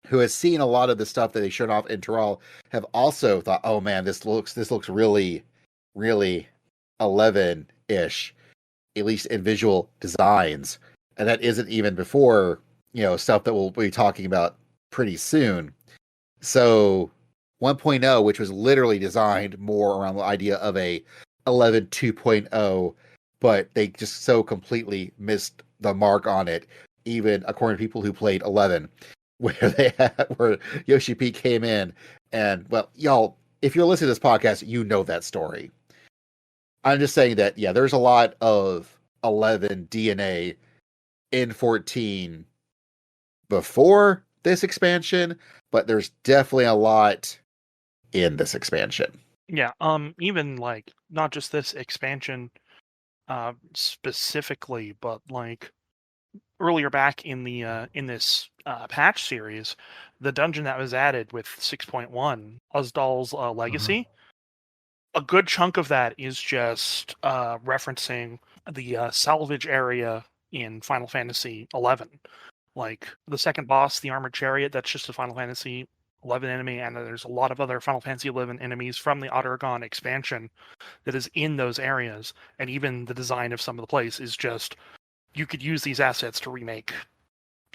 who has seen a lot of the stuff that they showed off in Terral have also thought, oh man, this looks really, really 11-ish, at least in visual designs. And that isn't even before, stuff that we'll be talking about pretty soon. So 1.0, which was literally designed more around the idea of a 11 2.0, but they just so completely missed the mark on it, even according to people who played 11, where Yoshi P came in and, well, y'all, if you're listening to this podcast, you know that story. I'm just saying that, yeah, there's a lot of 11 DNA in 14 before this expansion, but there's definitely a lot in this expansion. Yeah, even like not just this expansion specifically, but like earlier back in the in this patch series, the dungeon that was added with 6.1, Uzdal's Legacy, a good chunk of that is just referencing the salvage area in Final Fantasy XI. Like the second boss, the Armored Chariot, that's just a Final Fantasy 11 enemy, and there's a lot of other Final Fantasy 11 enemies from the Oturgon expansion that is in those areas, and even the design of some of the place is just, you could use these assets to remake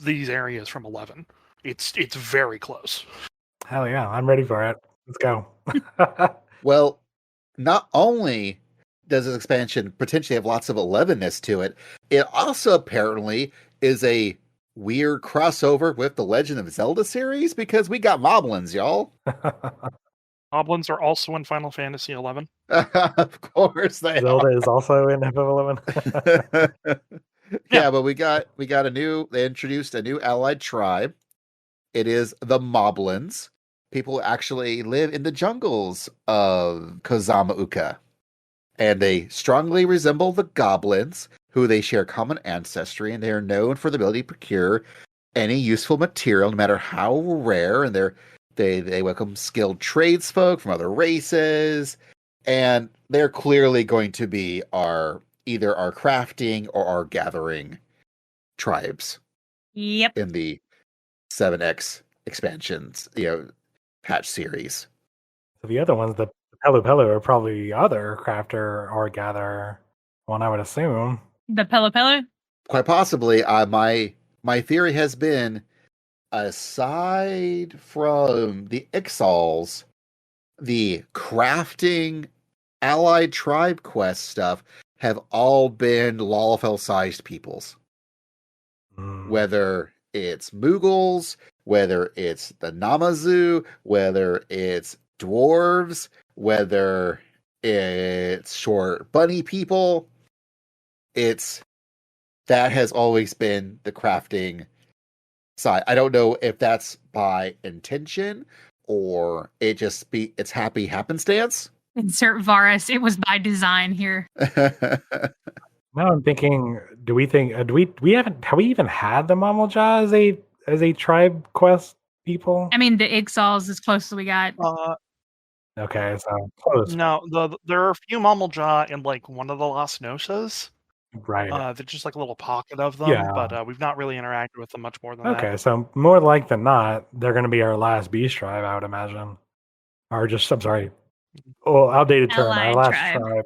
these areas from 11. It's very close. Hell yeah, I'm ready for it. Let's go. Well, not only does this expansion potentially have lots of 11ness to it, it also apparently is a weird crossover with the Legend of Zelda series because we got moblins, y'all. Goblins are also in Final Fantasy XI. Of course they Zelda are. is also in FF11. Yeah, but they introduced a new allied tribe. It is the moblins. People who actually live in the jungles of Kozama-uka. And they strongly resemble the goblins, who they share common ancestry, and they are known for the ability to procure any useful material, no matter how rare. And they welcome skilled tradesfolk from other races, and they're clearly going to be either our crafting or our gathering tribes. Yep. In the 7X expansions, patch series. So the other ones, the Pelu Pelu, are probably the other crafter or gatherer one, I would assume. The Pelu Pelu? Quite possibly. My theory has been, aside from the Ixals, the crafting allied tribe quest stuff have all been Lalafell-sized peoples. Whether it's Moogles, whether it's the Namazu, whether it's dwarves, whether it's short bunny people, that has always been the crafting side. I don't know if that's by intention or it's happy happenstance. Insert Varus. It was by design here. Now I'm thinking, have we even had the Mamalja as a tribe quest people? I mean, the Ixals is close as we got. Okay, so close. No, there are a few Mamalja in like one of the Las Nosas. Right. There's just like a little pocket of them, Yeah. but we've not really interacted with them much more than that. Okay, so more like than not, they're going to be our last beast tribe, I would imagine. Or just, I'm sorry, outdated term, our last tribe.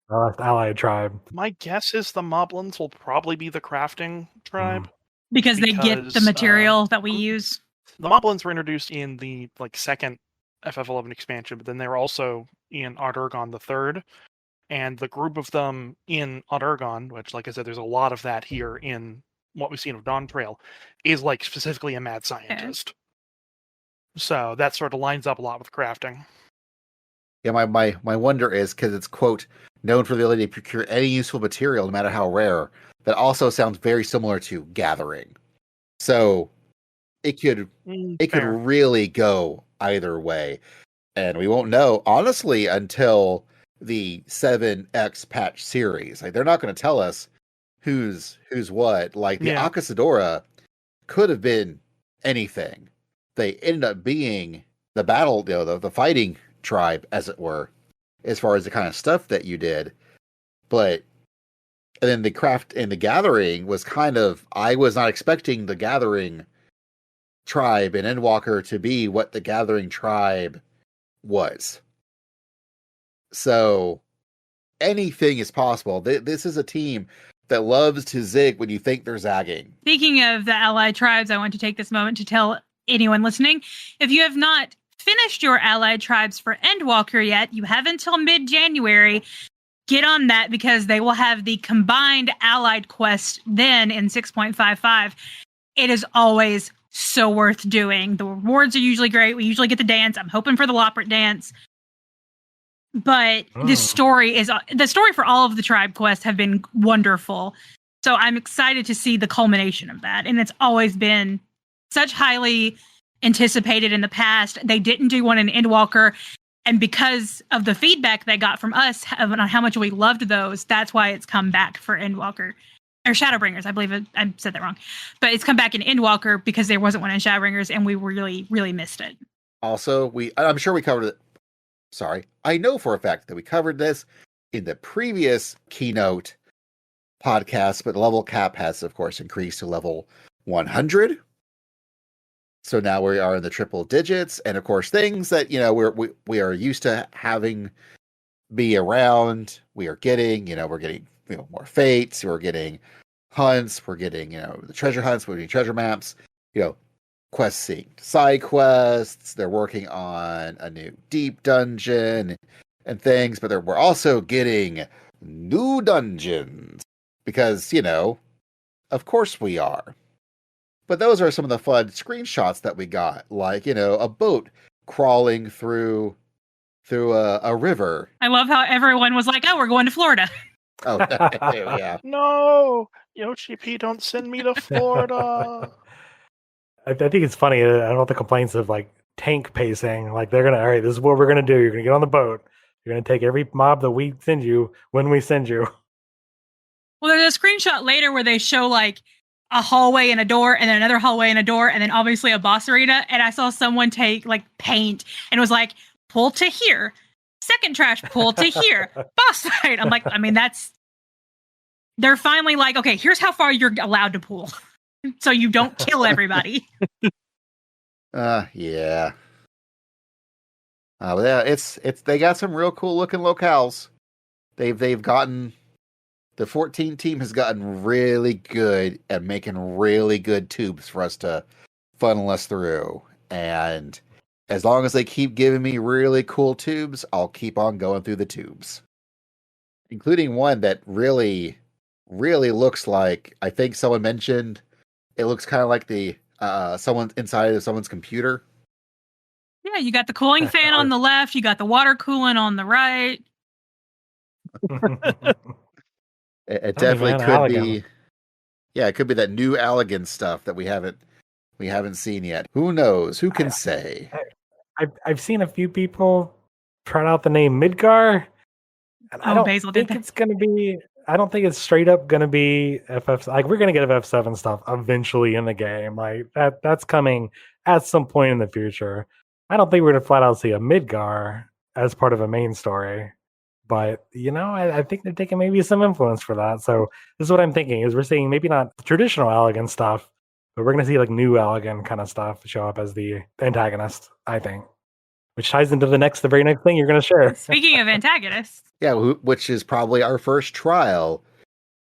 Our last allied tribe. My guess is the Moblins will probably be the crafting tribe. Because they get the material that we use. The Moblins were introduced in the second FF11 expansion, but then they were also in Odd-Urgon the third. And the group of them in Odd-Urgon, which, like I said, there's a lot of that here in what we've seen of Dawn Trail, is specifically a mad scientist. Okay. So that sort of lines up a lot with crafting. Yeah, my wonder is because it's, quote, known for the ability to procure any useful material, no matter how rare. That also sounds very similar to gathering. So it could really go either way. And we won't know, honestly, until the 7X patch series. They're not going to tell us who's what. The Akasadora could have been anything. They ended up being the battle, the fighting tribe, as it were, as far as the kind of stuff that you did. And then the craft and the gathering was I was not expecting the gathering tribe in Endwalker to be what the gathering tribe was. So anything is possible. This is a team that loves to zig when you think they're zagging. Speaking of the allied tribes, I want to take this moment to tell anyone listening, if you have not finished your allied tribes for Endwalker yet, you have until mid-January. Get on that because they will have the combined allied quest then in 6.55. It is always so worth doing. The rewards are usually great. We usually get the dance. I'm hoping for the Loppert dance. But the story for all of the tribe quests have been wonderful. So I'm excited to see the culmination of that. And it's always been such highly anticipated in the past. They didn't do one in Endwalker. And because of the feedback they got from us on how much we loved those, that's why it's come back for Endwalker. Or Shadowbringers, I believe I said that wrong. But it's come back in Endwalker because there wasn't one in Shadowbringers, and we really, really missed it. Also, I'm sure we covered it. Sorry. I know for a fact that we covered this in the previous Keynote podcast, but the level cap has, of course, increased to level 100. So now we are in the triple digits, and of course, things that we are used to having be around. We are getting, we're getting more fates. We're getting hunts. We're getting the treasure hunts. We're getting treasure maps. questing side quests. They're working on a new deep dungeon and things, but we're also getting new dungeons because, of course we are. But those are some of the fun screenshots that we got, like, a boat crawling through a river. I love how everyone was like, "Oh, we're going to Florida." Oh, yeah. No, Yoshi P, don't send me to Florida. I think it's funny. I don't know the complaints of like tank pacing. Like they're gonna, all right, this is what we're gonna do. You're gonna get on the boat. You're gonna take every mob that we send you when we send you. Well, there's a screenshot later where they show like a hallway and a door, and then another hallway and a door, and then obviously a boss arena. And I saw someone take like paint and it was like, pull to here, second trash, pull to here, boss fight. I'm like, they're finally like, okay, here's how far you're allowed to pull, so you don't kill everybody. Yeah. But yeah, it's they got some real cool looking locales. They've gotten, the 14 team has gotten really good at making really good tubes for us to funnel us through. And as long as they keep giving me really cool tubes, I'll keep on going through the tubes. Including one that really, really looks like, I think someone mentioned, it looks kind of like the someone's inside of someone's computer. Yeah, you got the cooling fan on the left, you got the water cooling on the right. It definitely could be. Yeah, it could be that new Allegan stuff that we haven't seen yet. Who knows? Who can say? I've seen a few people try out the name Midgar, and I don't Basil think did that. it's gonna be. I don't think it's straight up gonna be FF. Like we're gonna get FF7 stuff eventually in the game. Like that's coming at some point in the future. I don't think we're gonna flat out see a Midgar as part of a main story. But, I think they're taking maybe some influence for that. So this is what I'm thinking, is we're seeing maybe not traditional Allegan stuff, but we're going to see like new Allegan kind of stuff show up as the antagonist, I think. Which ties into the very next thing you're going to share. Speaking of antagonists. Yeah, which is probably our first trial.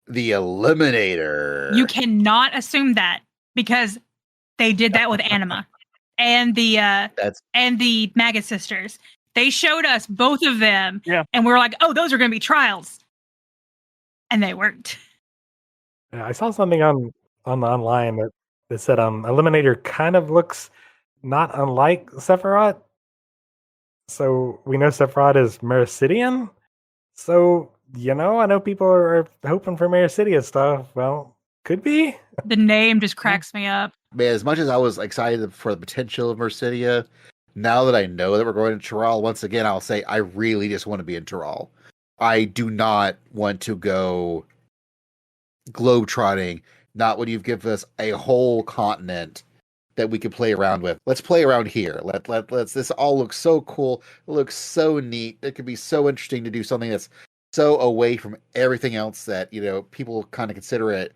The Eliminator. You cannot assume that, because they did that with Anima and the Magus sisters. They showed us both of them, and we were like, oh, those are going to be trials. And they weren't. Yeah, I saw something on online that said Eliminator kind of looks not unlike Sephiroth. So we know Sephiroth is Mericidian. So, I know people are hoping for Mericidia stuff. Well, could be. The name just cracks me up. Man, as much as I was excited for the potential of Mericidia, now that I know that we're going to Tyrol, once again, I'll say I really just want to be in Tyrol. I do not want to go globetrotting, not when you've given us a whole continent that we could play around with. Let's play around here. Let's this all looks so cool. It looks so neat. It could be so interesting to do something that's so away from everything else that, people kind of consider it.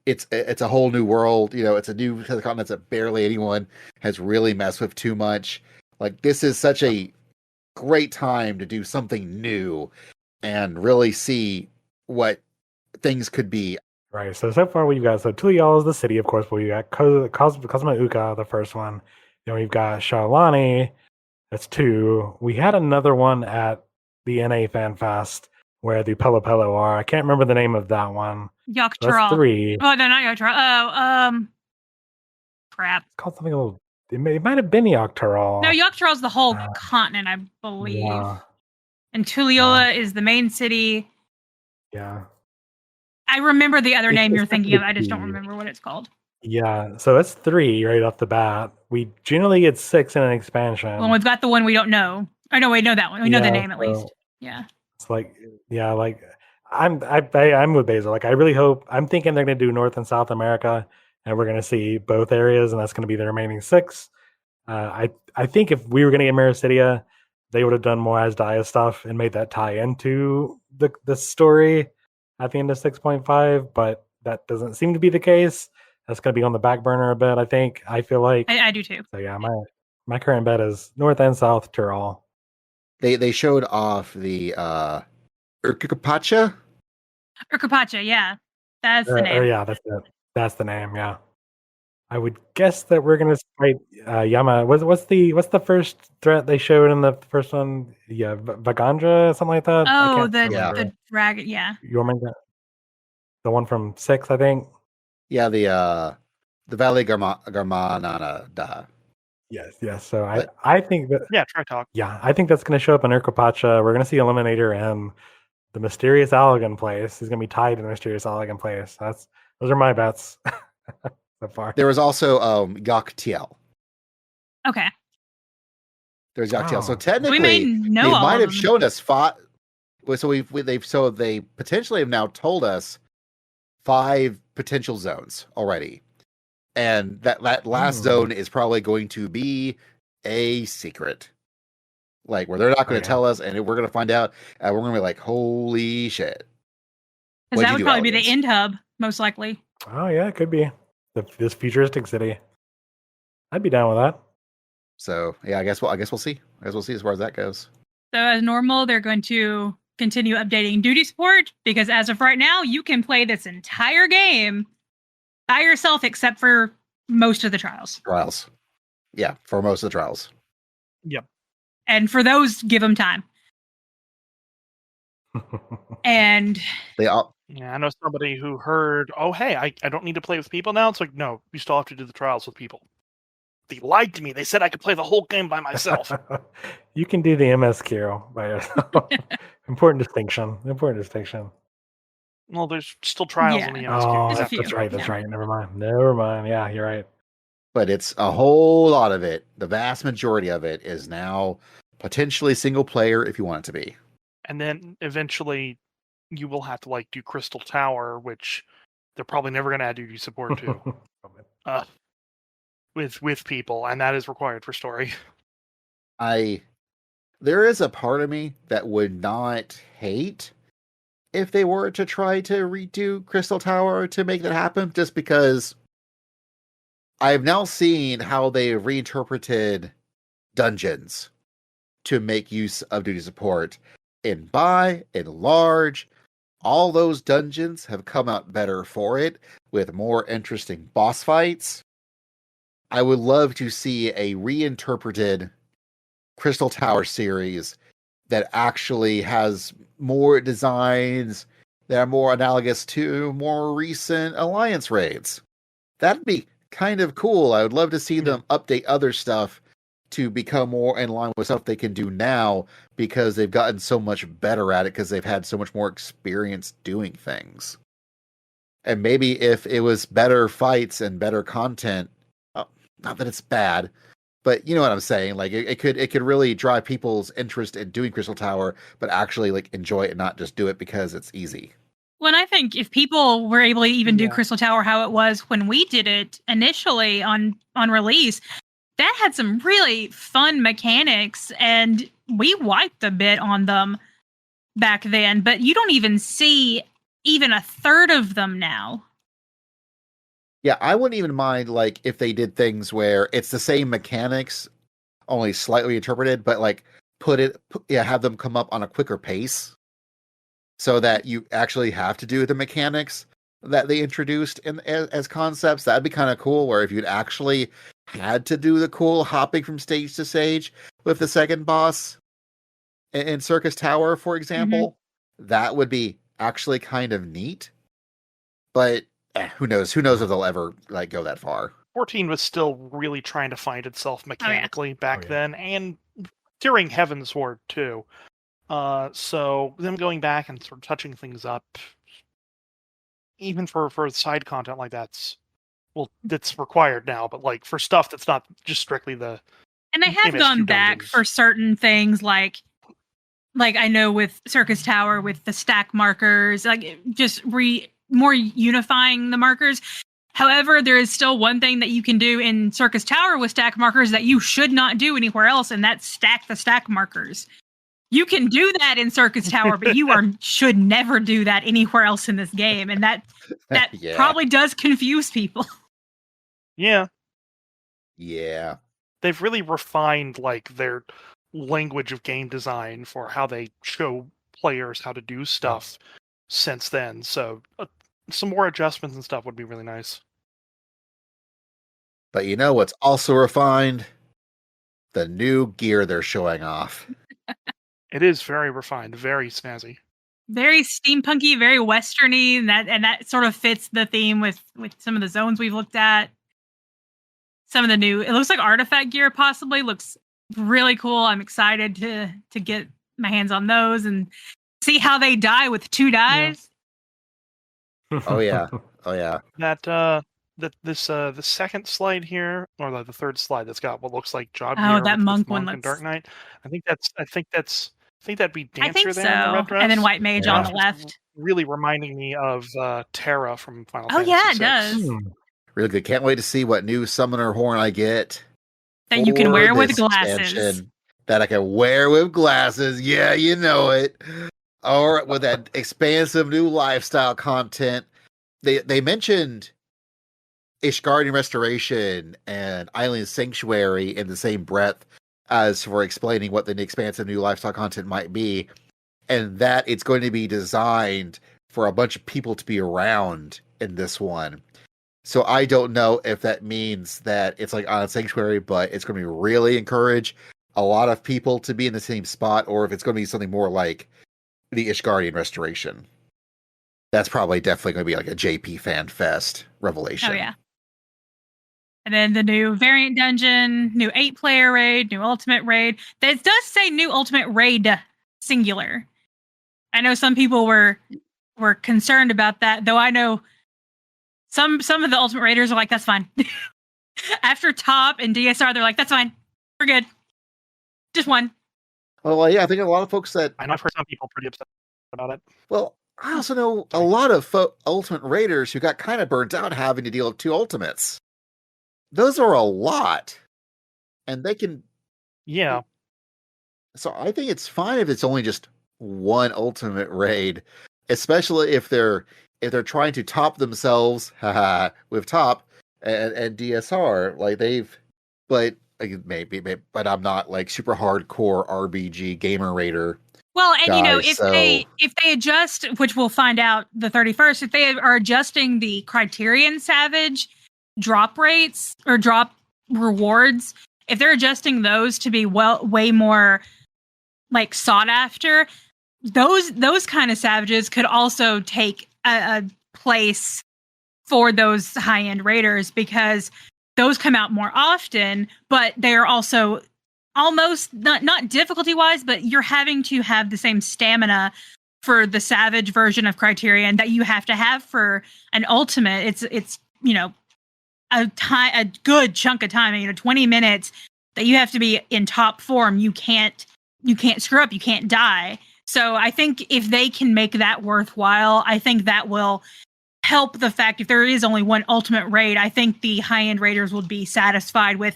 It's a whole new world. It's a new set of continents that barely anyone has really messed with too much. Like, this is such a great time to do something new and really see what things could be. Right. So far we've got, Tulial is the city, of course, but we got Cosmo Uka, the first one. Then we've got Shaolani. That's 2. We had another one at the NA FanFest where the Pelo Pelo are. I can't remember the name of that one. Yogg-Trol. That's 3. Oh, no, not Yogg-Trol. Oh, crap. It's called something a little. It might have been Yogg-Trol. No, Yogg-Trol's the whole continent, I believe. Yeah. And Tuliyola is the main city. Yeah. I remember the other name you're thinking of. I just T. don't remember what it's called. Yeah, so that's 3 right off the bat. We generally get 6 in an expansion. Well, we've got the one we don't know. Oh no, we know that one. We know the name at least. Yeah. It's I'm with Basil. Like, I really hope. I'm thinking they're going to do North and South America, and we're going to see both areas, and that's going to be the remaining 6. I think if we were going to get Mericidia, they would have done more Asdaya stuff and made that tie into the story at the end of 6.5, but that doesn't seem to be the case. That's going to be on the back burner a bit, I think. I feel like. I do too. So yeah, my current bet is North and South Tyrol. They showed off the Urkupacha? Urkupacha, yeah. That's the name. Yeah, that's it. That's the name, yeah. I would guess that we're gonna fight Yama. What's the first threat they showed in the first one? Yeah, Vagandra, something like that. I Oh, can't remember. the dragon. Yeah. You remember that? The one from 6, I think. Yeah, the Valley Garmanana da. Yes. So But- I think that Yeah, try talk. I think that's going to show up in Urkopacha. We're going to see Eliminator and the mysterious Allegan place. He's going to be tied to the mysterious Allegan place. Those are my bets so far. There was also Yaktiel. Okay. There's Yaktiel. So Oh. technically, We may know they all might of have them. shown us 5. So they potentially have now told us 5 potential zones already, and that last zone is probably going to be a secret, like where they're not going to tell us, and we're going to find out, and we're going to be like, "Holy shit!" Because that would probably be the Allegiance? end hub, most likely. Oh yeah, it could be this futuristic city. I'd be down with that. So yeah, I guess we'll see. I guess we'll see as far as that goes. So as normal, they're going to continue updating duty support because as of right now, you can play this entire game by yourself except for most of the trials. Trials, yeah, for most of the trials. Yep. And for those, give them time. And They all Yeah, I know somebody who heard, oh, hey, I don't need to play with people now. It's like, no, you still have to do the trials with people. They lied to me. They said I could play the whole game by myself. You can do the MSQ by yourself. Important distinction. Well, there's still trials Yeah. in the Oh, MSQ. There's a that's few, right. yeah. Never mind. Yeah, you're right. But it's a whole lot of it. The vast majority of it is now potentially single player if you want it to be. And then eventually you will have to do Crystal Tower, which they're probably never going to add duty support to with people, and that is required for story. There is a part of me that would not hate if they were to try to redo Crystal Tower to make that happen, just because I've now seen how they reinterpreted dungeons to make use of duty support. In large, all those dungeons have come out better for it, with more interesting boss fights. I would love to see a reinterpreted Crystal Tower series that actually has more designs that are more analogous to more recent Alliance raids. That'd be kind of cool. I would love to see them update other stuff to become more in line with stuff they can do now, because they've gotten so much better at it because they've had so much more experience doing things. And maybe if it was better fights and better content, not that it's bad, but you know what I'm saying? Like it could really drive people's interest in doing Crystal Tower, but actually enjoy it and not just do it because it's easy. Well, and I think if people were able to even do Yeah. Crystal Tower how it was when we did it initially on release, that had some really fun mechanics, and we wiped a bit on them back then, but you don't even see even a third of them now. Yeah, I wouldn't even mind if they did things where it's the same mechanics, only slightly interpreted, but have them come up on a quicker pace, so that you actually have to do the mechanics that they introduced as concepts. That'd be kind of cool. Where if you'd actually had to do the cool hopping from stage to stage with the second boss in Circus Tower, for example, that would be actually kind of neat. But who knows? Who knows if they'll ever go that far? 14 was still really trying to find itself mechanically back yeah. then, and during Heaven's Ward too. So them going back and sort of touching things up, even for side content like that's required now. But for stuff that's not just strictly the And they have MSQ gone back dungeons. for certain things like I know with Circus Tower with the stack markers, just more unifying the markers. However, there is still one thing that you can do in Circus Tower with stack markers that you should not do anywhere else, and that's stack the stack markers. You can do that in Circus Tower, but you should never do that anywhere else in this game, and that Yeah. probably does confuse people. Yeah, Yeah. they've really refined their language of game design for how they show players how to do stuff since then. So some more adjustments and stuff would be really nice. But you know what's also refined? The new gear they're showing off. It is very refined, very snazzy. Very steampunky, very westerny, and that sort of fits the theme with some of the zones we've looked at. Some of the new, it looks like artifact gear possibly looks really cool. I'm excited to get my hands on those and see how they die with 2 dies. Oh yeah. Oh yeah. The second slide here, or the third slide that's got what looks like job Oh, gear that with monk monk one and Dark looks. Knight. I think that'd be Dancer I think there in the red so. dress. And then White Mage Yeah. on the left. Really reminding me of Terra from Final Oh Fantasy yeah, it VI. does. Really good. Can't wait to see what new summoner horn I get. That you can for wear with this glasses. expansion. That I can wear with glasses. Yeah, you know it. Or with that expansive new lifestyle content. They mentioned Ishgardian Restoration and Island Sanctuary in the same breath as for explaining what the expansive new lifestyle content might be. And that it's going to be designed for a bunch of people to be around in this one. So I don't know if that means that it's like Island Sanctuary, but it's going to be really encourage a lot of people to be in the same spot, or if it's going to be something more like the Ishgardian Restoration. That's probably definitely going to be like a JP FanFest revelation. Oh yeah. And then the new variant dungeon, new 8-player raid, new ultimate raid. That does say new ultimate raid singular. I know some people were concerned about that, though I know some of the ultimate raiders are like, that's fine. After top and DSR, they're like, that's fine. We're good. Just one. Well, yeah, I think a lot of folks that... I know I've heard some people pretty upset about it. Well, I also know a lot of ultimate raiders who got kind of burnt out having to deal with 2 ultimates. Those are a lot. And they can... Yeah. So I think it's fine if it's only just one ultimate raid, especially if they're trying to top themselves with top and DSR, like but maybe, but I'm not like super hardcore RBG gamer raider. Well, and guy, if they adjust, which we'll find out the 31st, if they are adjusting the Criterion Savage drop rates or drop rewards, if they're adjusting those to be way more like sought after, those kind of savages could also take a place for those high-end raiders, because those come out more often, but they're also almost not difficulty-wise, but you're having to have the same stamina for the savage version of Criterion that you have to have for an ultimate. It's a good chunk of time, 20 minutes that you have to be in top form. You can't screw up, you can't die. So I think if they can make that worthwhile, I think that will help the fact if there is only one ultimate raid, I think the high-end raiders would be satisfied with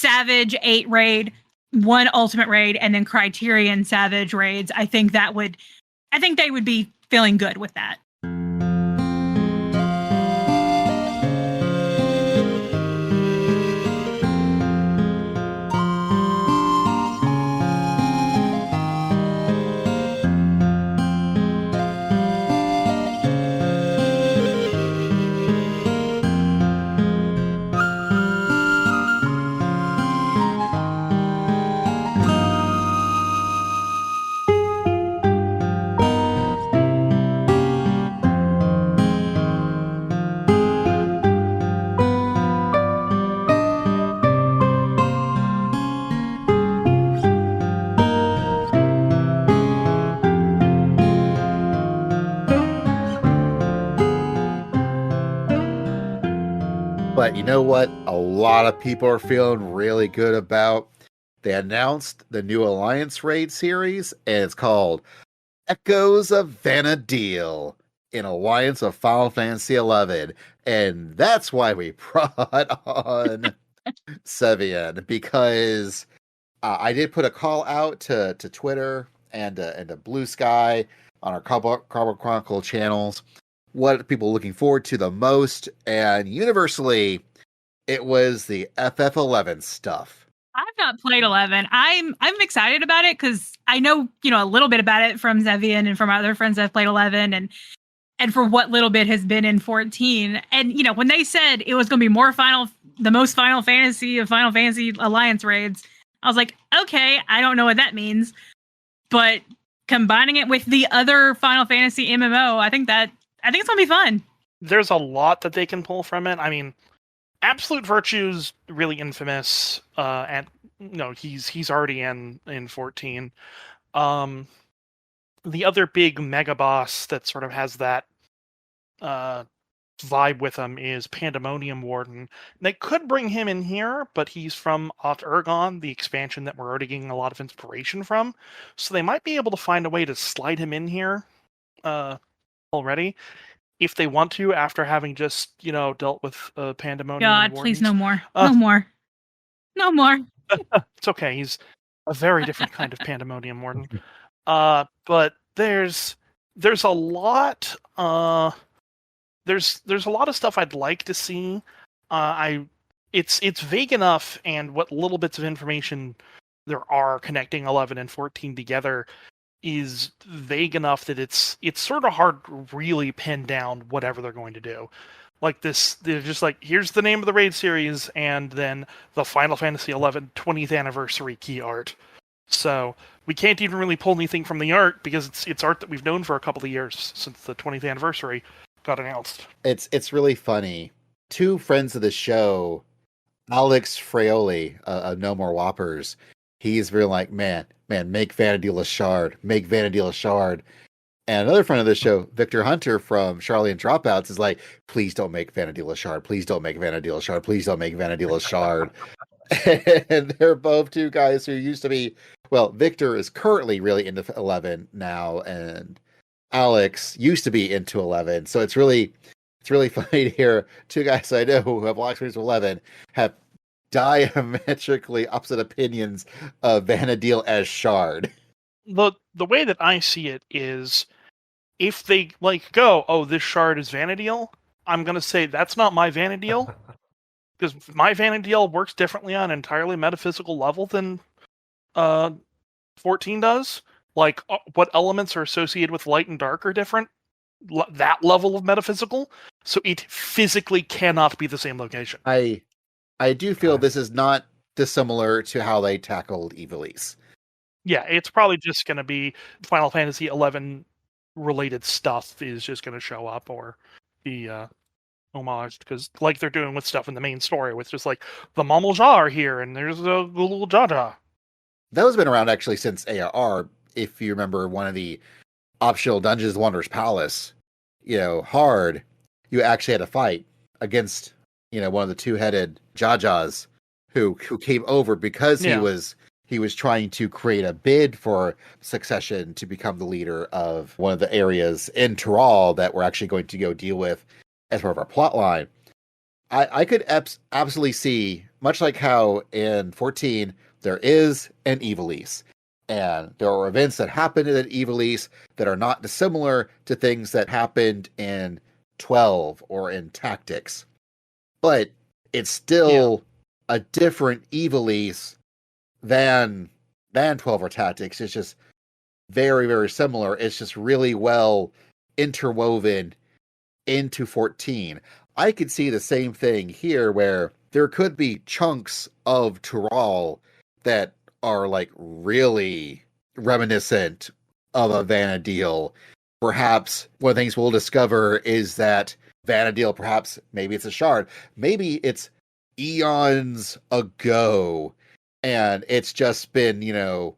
Savage 8 raid, 1 ultimate raid, and then Criterion Savage raids. I think they would be feeling good with that. But you know what? A lot of people are feeling really good about. They announced the new Alliance Raid series, and it's called Echoes of Vana'diel in Alliance of Final Fantasy XI. And that's why we brought on Cevian, because I did put a call out to Twitter and to Blue Sky on our Carbuncle Chronicle channels. What are people looking forward to the most? And universally, it was the FF11 stuff. I've not played 11. I'm excited about it because I know, a little bit about it from Cevian and from other friends that have played 11 and for what little bit has been in 14. And, when they said it was going to be more Final the most Final Fantasy of Final Fantasy Alliance raids. I was like, okay, I don't know what that means, but combining it with the other Final Fantasy MMO, I think it's gonna be fun. There's a lot that they can pull from it. I mean, Absolute Virtue's really infamous, and he's already in 14. The other big mega boss that sort of has that vibe with him is Pandemonium Warden. They could bring him in here, but he's from Oft Ergon, the expansion that we're already getting a lot of inspiration from. So they might be able to find a way to slide him in here already, if they want to, after having just, dealt with Pandemonium. God, please, no more. No more. No more. It's okay. He's a very different kind of Pandemonium Warden. But there's a lot. There's a lot of stuff I'd like to see. It's vague enough, and what little bits of information there are connecting 11 and 14 together is vague enough that it's sort of hard to really pin down whatever they're going to do. Like this, they're just like, here's the name of the raid series, and then the Final Fantasy XI 20th anniversary key art. So we can't even really pull anything from the art because it's art that we've known for a couple of years since the 20th anniversary got announced. It's really funny. Two friends of the show, Alex Fraioli of No More Whoppers, he's really like, man, make Vana'diel a shard. Make Vana'diel a shard. And another friend of the show, Victor Hunter from Charlie and Dropouts, is like, please don't make Vana'diel a shard. Please don't make Vana'diel a shard. Please don't make Vana'diel a shard. And they're both two guys who used to be, well, Victor is currently really into 11 now, and Alex used to be into 11. So it's really funny to hear two guys I know who have a lot of experience with 11 have diametrically opposite opinions of Vana'diel as shard. The way that I see it is, if they go, oh, this shard is Vana'diel, I'm gonna say that's not my Vana'diel, because my Vana'diel works differently on an entirely metaphysical level than 14 does. Like, what elements are associated with light and dark are different. That level of metaphysical, so it physically cannot be the same location. I do feel this is not dissimilar to how they tackled Ivalice. Yeah, it's probably just going to be Final Fantasy 11 related stuff is just going to show up, or be homaged, because like they're doing with stuff in the main story, with just like the Mamalja are here and there's a Gulul Jaja. Those have been around actually since AR. If you remember one of the optional dungeons, Wanderer's Palace, hard, you actually had to fight against, one of the two-headed Jajas who came over because he was trying to create a bid for succession to become the leader of one of the areas in Tural that we're actually going to go deal with as part of our plot line. I could absolutely see, much like how in 14 there is an Ivalice, and there are events that happened in Ivalice that are not dissimilar to things that happened in 12 or in Tactics. But it's still a different Ivalice than 12 or Tactics. It's just very, very similar. It's just really well interwoven into 14. I could see the same thing here, where there could be chunks of Tural that are like really reminiscent of a Vana'diel. Perhaps one of the things we'll discover is that Vana'diel, perhaps maybe it's a shard, maybe it's eons ago, and it's just been,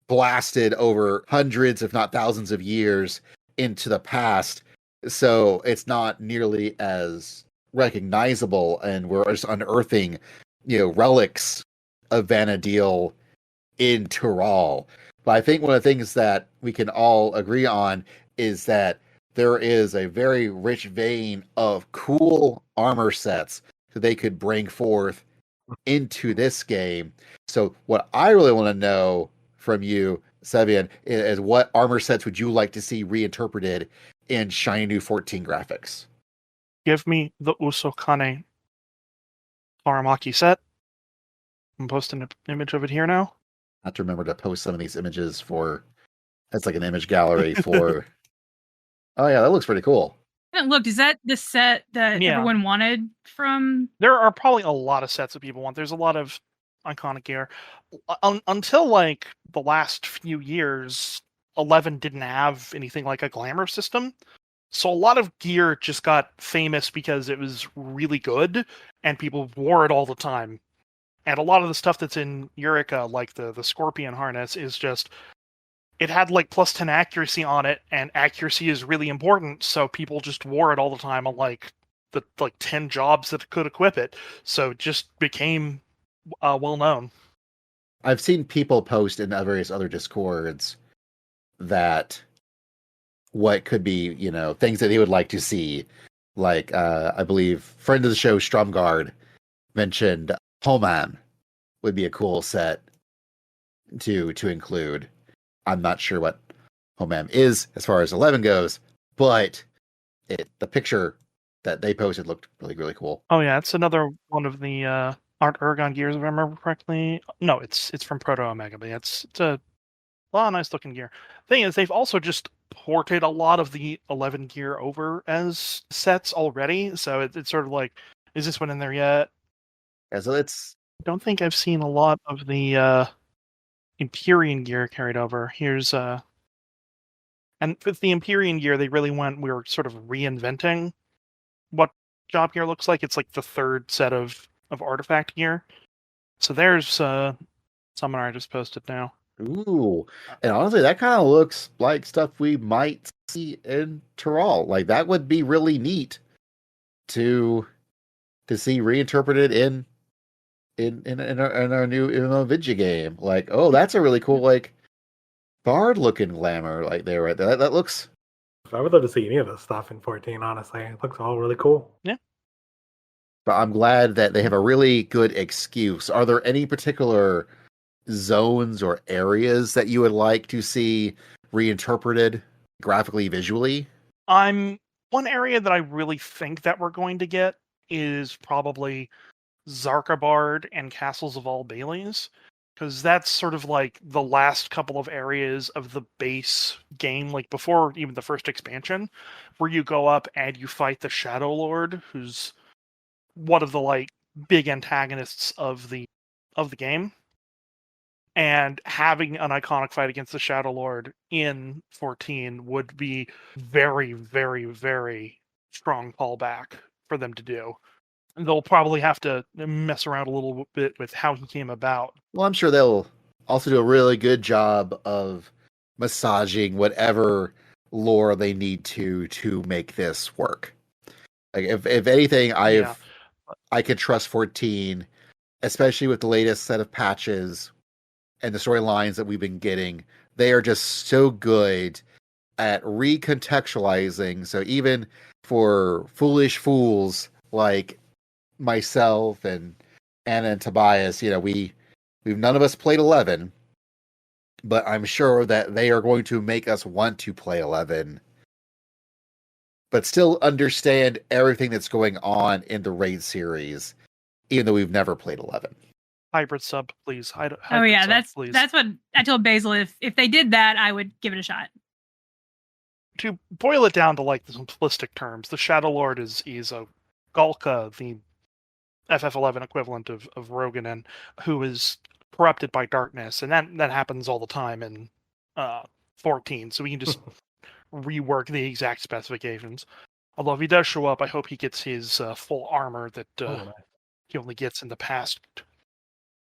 blasted over hundreds, if not thousands of years into the past. So it's not nearly as recognizable, and we're just unearthing, relics of Vana'diel in Tural. But I think one of the things that we can all agree on is that there is a very rich vein of cool armor sets that they could bring forth into this game. So what I really want to know from you, Cevian, is what armor sets would you like to see reinterpreted in shiny new 14 graphics? Give me the Usokane Taramaki set. I'm posting an image of it here now. I have to remember to post some of these images for... That's like an image gallery for... Oh yeah, that looks pretty cool. haven't looked. Is that the set that Yeah. everyone wanted from? There are probably a lot of sets that people want. There's a lot of iconic gear. Until like the last few years, 11 didn't have anything like a glamour system. So a lot of gear just got famous because it was really good and people wore it all the time. And a lot of the stuff that's in Eureka, like the Scorpion harness, is just it had like plus 10 accuracy on it, and accuracy is really important, so people just wore it all the time on like the 10 jobs that could equip it. So it just became well known. I've seen people post in various other Discords that what could be, things that they would like to see. Like, I believe friend of the show, Stromgard, mentioned Homan would be a cool set to include. I'm not sure what Homan is as far as 11 goes, but the picture that they posted looked really, really cool. Oh yeah, it's another one of the Art Ergon gears, if I remember correctly. No, it's from Proto Omega, but it's a lot of nice looking gear. Thing is, they've also just ported a lot of the 11 gear over as sets already, so it's sort of like, is this one in there yet? Yeah, so it's... I don't think I've seen a lot of the Empyrean gear carried over. Here's and with the Empyrean gear, we were sort of reinventing what job gear looks like. It's like the third set of artifact gear. So there's somewhere I just posted now. Ooh, and honestly, that kind of looks like stuff we might see in Tyrol. Like, that would be really neat to see reinterpreted in our new Vidya game. Like, oh, that's a really cool like bard looking glamour like there right there. That looks... I would love to see any of this stuff in 14, honestly. It looks all really cool. Yeah. But I'm glad that they have a really good excuse. Are there any particular zones or areas that you would like to see reinterpreted graphically, visually? One area that I really think that we're going to get is probably Zarkabard and Castles of All Baileys, because that's sort of like the last couple of areas of the base game, like before even the first expansion, where you go up and you fight the Shadow Lord, who's one of the like big antagonists of the game. And having an iconic fight against the Shadow Lord in 14 would be very, very, very strong callback for them to do. And they'll probably have to mess around a little bit with how he came about. Well, I'm sure they'll also do a really good job of massaging whatever lore they need to make this work. Like, if anything, I could trust 14, especially with the latest set of patches and the storylines that we've been getting. They are just so good at recontextualizing. So even for foolish fools like myself and Anna and Tobias, we've none of us played 11, but I'm sure that they are going to make us want to play 11, but still understand everything that's going on in the raid series, even though we've never played 11. Hybrid sub, please. That's what I told Basil. If they did that, I would give it a shot. To boil it down to like the simplistic terms, the Shadow Lord is a Galka, the FF11 equivalent of Roganin, who is corrupted by darkness, and that happens all the time in 14. So we can just rework the exact specifications. Although if he does show up, I hope he gets his full armor that he only gets in the past,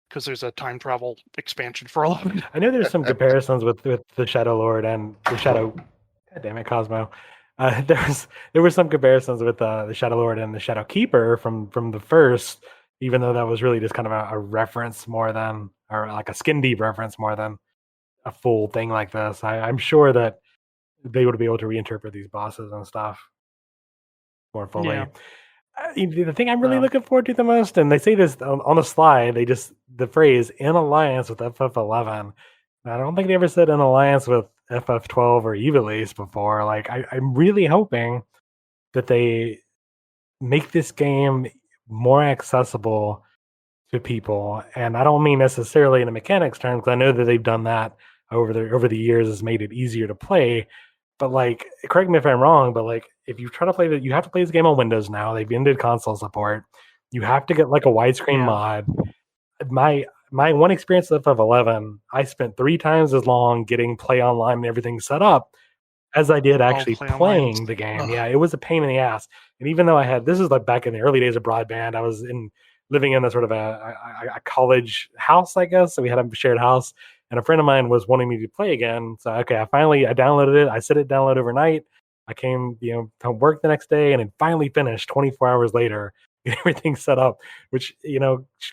because there's a time travel expansion for 11. I know there's some comparisons with the Shadow Lord and the Shadow. God damn it, Cosmo. There were some comparisons with the Shadow Lord and the Shadow Keeper from the first, even though that was really just kind of a reference more than, or like a skin deep reference more than a full thing like this. I'm sure that they would be able to reinterpret these bosses and stuff more fully. Yeah. The thing I'm really looking forward to the most, and they say this on the slide, the phrase "in alliance with FF11." I don't think they ever said "in alliance with FF12 or Ivalice" before. Like, I'm really hoping that they make this game more accessible to people, and I don't mean necessarily in the mechanics terms, because I know that they've done that over the years, has made it easier to play. But like, correct me if I'm wrong, but like, if you try to play you have to play this game on Windows now. They've ended console support. You have to get like a widescreen mod. My one experience of 11, I spent 3 times as long getting play online and everything set up as I did actually playing the game. Ugh. Yeah, it was a pain in the ass. And even though this is like back in the early days of broadband, I was living in a sort of a college house, I guess. So we had a shared house, and a friend of mine was wanting me to play again. So okay, I downloaded it. I set it download overnight. I came, to work the next day, and it finally finished 24 hours later. Everything set up, which,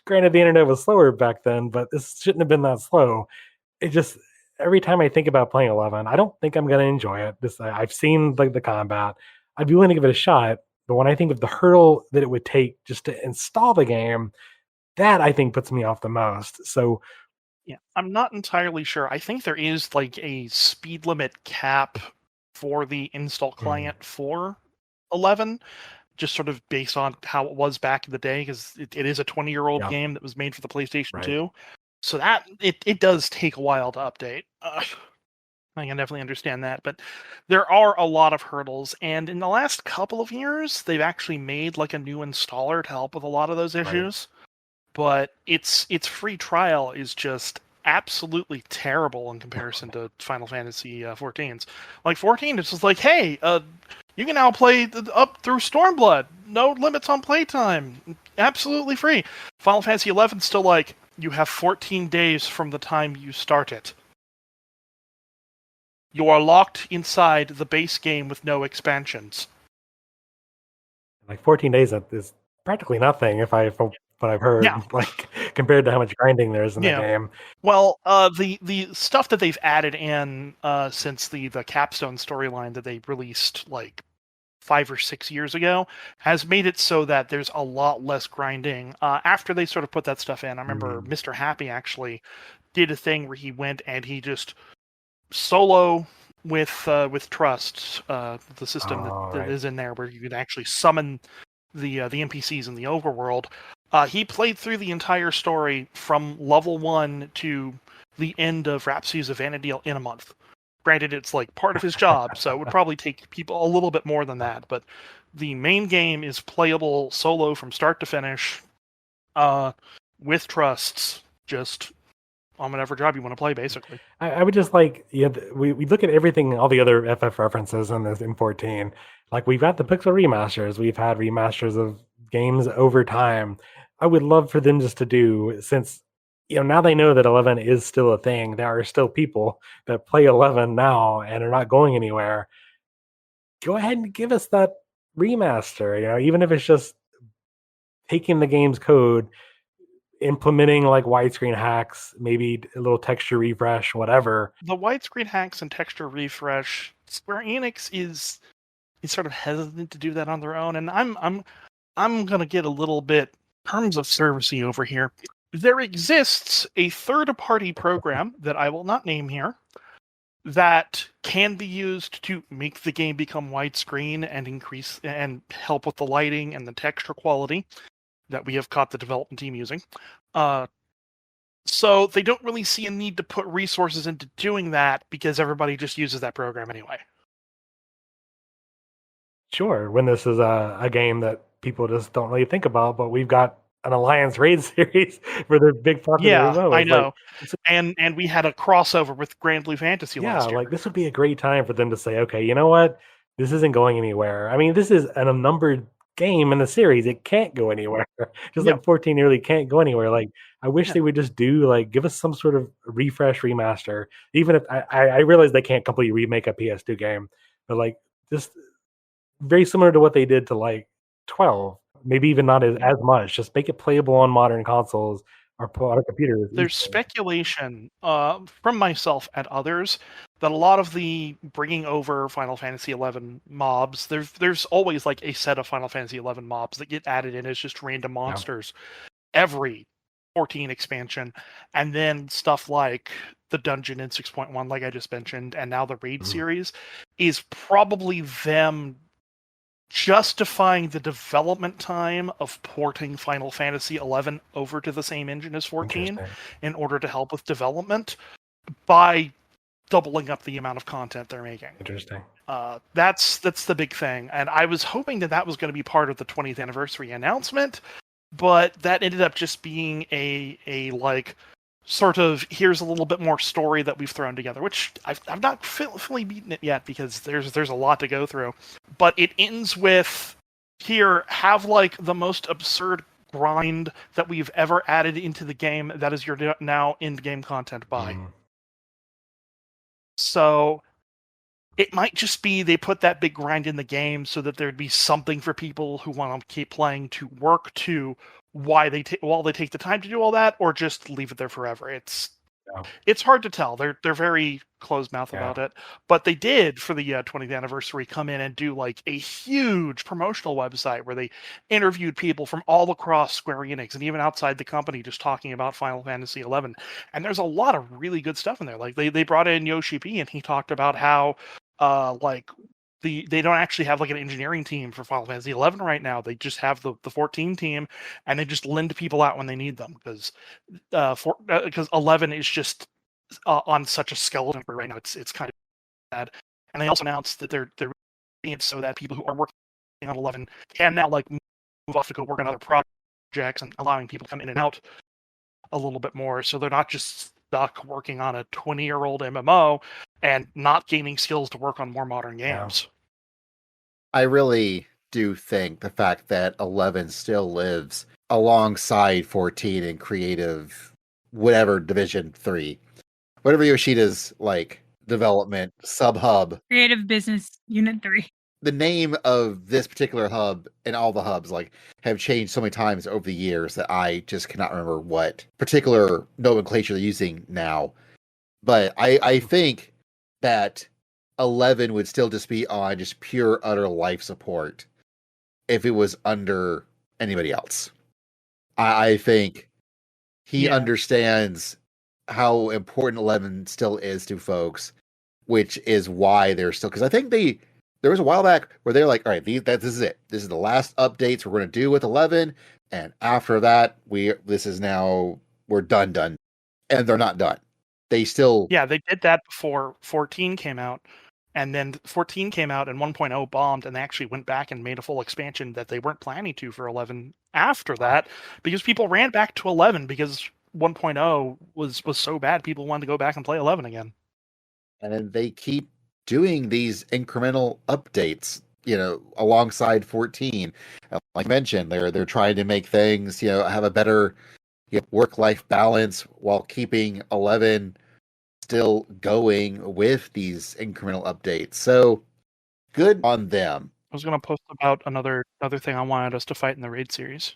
granted the internet was slower back then, but this shouldn't have been that slow. It just, every time I think about playing 11, I don't think I'm going to enjoy it. I've seen like the combat. I'd be willing to give it a shot, but when I think of the hurdle that it would take just to install the game, that I think puts me off the most. So yeah, I'm not entirely sure. I think there is like a speed limit cap for the install client for 11. Just sort of based on how it was back in the day, because it is a 20-year-old game that was made for the PlayStation 2. So that it does take a while to update. I can definitely understand that. But there are a lot of hurdles. And in the last couple of years, they've actually made like a new installer to help with a lot of those issues. But its free trial is just absolutely terrible in comparison to Final Fantasy 14's. Like 14, it's just like, hey, you can now play up through Stormblood. No limits on playtime. Absolutely free. Final Fantasy 11 still like, you have 14 days from the time you start it. You are locked inside the base game with no expansions. Like 14 days is practically nothing from what I've heard, like compared to how much grinding there is in the game. Well, the stuff that they've added in since the Capstone storyline that they released like 5 or 6 years ago has made it so that there's a lot less grinding. After they sort of put that stuff in, I remember Mr. Happy actually did a thing where he went and he just solo with Trust, the system that is in there where you can actually summon the NPCs in the overworld. He played through the entire story from level 1 to the end of Rhapsodies of Vana'diel in a month. Granted, it's like part of his job, so it would probably take people a little bit more than that. But the main game is playable solo from start to finish, with trusts, just on whatever job you want to play, basically. I would just like, we look at everything, all the other FF references in 14. Like, we've got the Pixel remasters, we've had remasters of games over time. I would love for them just to do, since now they know that 11 is still a thing. There are still people that play 11 now and are not going anywhere. Go ahead and give us that remaster, even if it's just taking the game's code, implementing like widescreen hacks, maybe a little texture refresh, whatever. The widescreen hacks and texture refresh, Square Enix is sort of hesitant to do that on their own, and I'm gonna get a little bit terms of servicey over here. There exists a third-party program that I will not name here that can be used to make the game become widescreen and increase and help with the lighting and the texture quality that we have caught the development team using. So they don't really see a need to put resources into doing that because everybody just uses that program anyway. Sure, when this is a game that people just don't really think about, but we've got an Alliance Raid series for their big popular MMO. I know. Like, and we had a crossover with Grand Blue Fantasy last year. Like this would be a great time for them to say, okay, you know what? This isn't going anywhere. I mean, this is an unnumbered game in the series. It can't go anywhere. Just like 14 really can't go anywhere. Like, I wish they would just do, like, give us some sort of refresh remaster. Even if I realize they can't completely remake a PS2 game, but like just very similar to what they did to like 12. Maybe even not as much. Just make it playable on modern consoles or computers. There's speculation from myself and others that a lot of the bringing over Final Fantasy XI mobs, there's always like a set of Final Fantasy XI mobs that get added in as just random monsters every 14 expansion. And then stuff like the dungeon in 6.1, like I just mentioned, and now the Raid series is probably them justifying the development time of porting Final Fantasy XI over to the same engine as 14 in order to help with development by doubling up the amount of content they're making. Interesting. That's the big thing, and I was hoping that was going to be part of the 20th anniversary announcement, but that ended up just being a like sort of, here's a little bit more story that we've thrown together, which I've not fully beaten it yet because there's a lot to go through. But it ends with, here, have like the most absurd grind that we've ever added into the game that is your now in-game content by. So it might just be they put that big grind in the game so that there'd be something for people who want to keep playing to work to while they take the time to do all that, or just leave it there forever. It's hard to tell. They're very closed-mouthed about it. But they did, for the 20th anniversary, come in and do like a huge promotional website where they interviewed people from all across Square Enix and even outside the company just talking about Final Fantasy XI. And there's a lot of really good stuff in there. Like they brought in Yoshi P and he talked about how they don't actually have like an engineering team for Final Fantasy XI right now. They just have the 14 team, and they just lend people out when they need them because 11 is just on such a skeleton right now. It's kind of bad. And they also announced that they're doing it so that people who are working on 11 can now like move off to go work on other projects and allowing people to come in and out a little bit more, so they're not just stuck working on a 20-year-old MMO and not gaining skills to work on more modern games. I really do think the fact that 11 still lives alongside 14 in creative, whatever, Division 3, whatever Yoshida's like development sub-hub. Creative Business Unit 3. The name of this particular hub and all the hubs like have changed so many times over the years that I just cannot remember what particular nomenclature they're using now. But I think that 11 would still just be on just pure utter life support if it was under anybody else. I think he understands how important 11 still is to folks, which is why they're still, because I think there was a while back where they're like, all right, this is it. This is the last updates we're going to do with 11. And after that, we're done. And they're not done. They still... Yeah, they did that before 14 came out. And then 14 came out and 1.0 bombed, and they actually went back and made a full expansion that they weren't planning to for 11 after that, because people ran back to 11 because 1.0 was so bad, people wanted to go back and play 11 again. And then they keep doing these incremental updates, alongside 14. Like I mentioned, they're trying to make things, have a better work-life balance while keeping 11 still going with these incremental updates. So good on them. I was going to post about another thing I wanted us to fight in the raid series.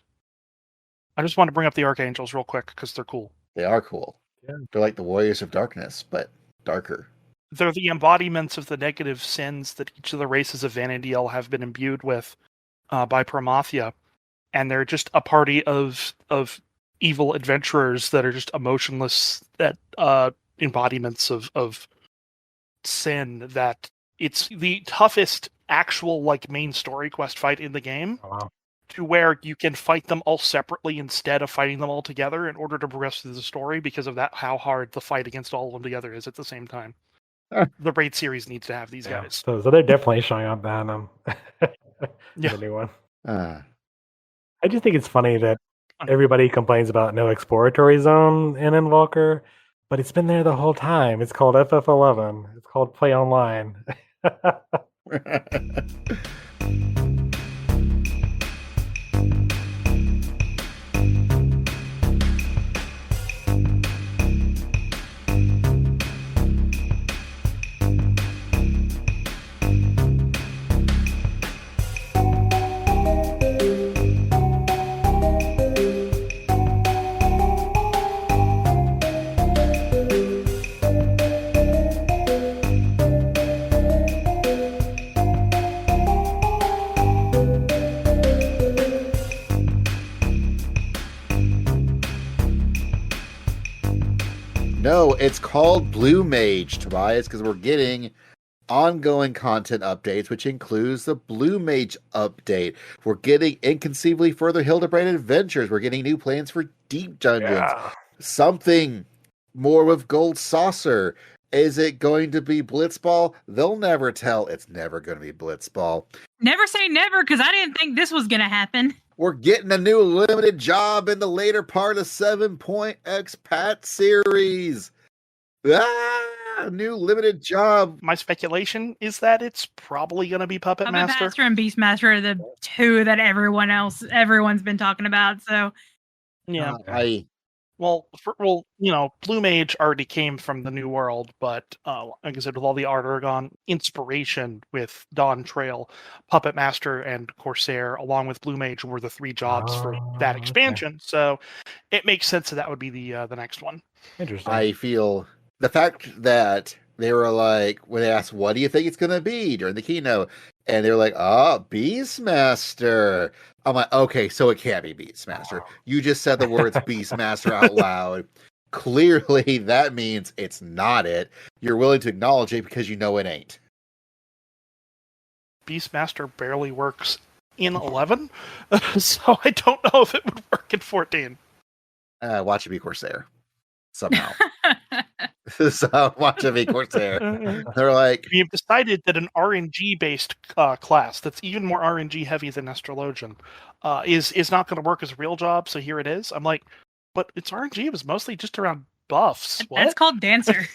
I just want to bring up the Archangels real quick because they're cool. They are cool. Yeah. They're like the Warriors of Darkness, but darker. They're the embodiments of the negative sins that each of the races of Vana'diel have been imbued with by Promathia. And they're just a party of evil adventurers that are just emotionless embodiments of sin. That it's the toughest actual like main story quest fight in the game. Oh, wow. To where you can fight them all separately instead of fighting them all together in order to progress through the story, because of that, how hard the fight against all of them together is at the same time. The raid series needs to have these guys. So they're definitely showing up Venom. Yeah. The new one. I just think it's funny that everybody complains about no exploratory zone in Invoker, but it's been there the whole time. It's called FF11. It's called Play Online. No, it's called Blue Mage, Tobias, because we're getting ongoing content updates, which includes the Blue Mage update. We're getting inconceivably further Hildebrand adventures. We're getting new plans for Deep Dungeons. Yeah. Something more with Gold Saucer. Is it going to be Blitzball? They'll never tell. It's never going to be Blitzball. Never say never, because I didn't think this was going to happen. We're getting a new limited job in the later part of 7-Point Expat series. New limited job. My speculation is that it's probably going to be Puppet Master. Master and Beastmaster are the two that everyone's been talking about. So yeah, Well, Blue Mage already came from the New World, but like I said, with all the Argon inspiration with Dawn Trail, Puppet Master, and Corsair, along with Blue Mage, were the 3 jobs for that expansion. Okay. So it makes sense that would be the next one. Interesting. I feel the fact that they were like, when they asked, what do you think it's going to be during the keynote? And they were like, Beastmaster. I'm like, okay, so it can't be Beastmaster. You just said the words Beastmaster out loud. Clearly, that means it's not it. You're willing to acknowledge it because you know it ain't. Beastmaster barely works in 11, so I don't know if it would work in 14. Watch it be Corsair. Somehow. So watch it be Corsair. They're like, you've decided that an RNG based class that's even more RNG heavy than Astrologian is not going to work as a real job. So here it is. I'm like, but its RNG. It was mostly just around buffs. What? That's called Dancer.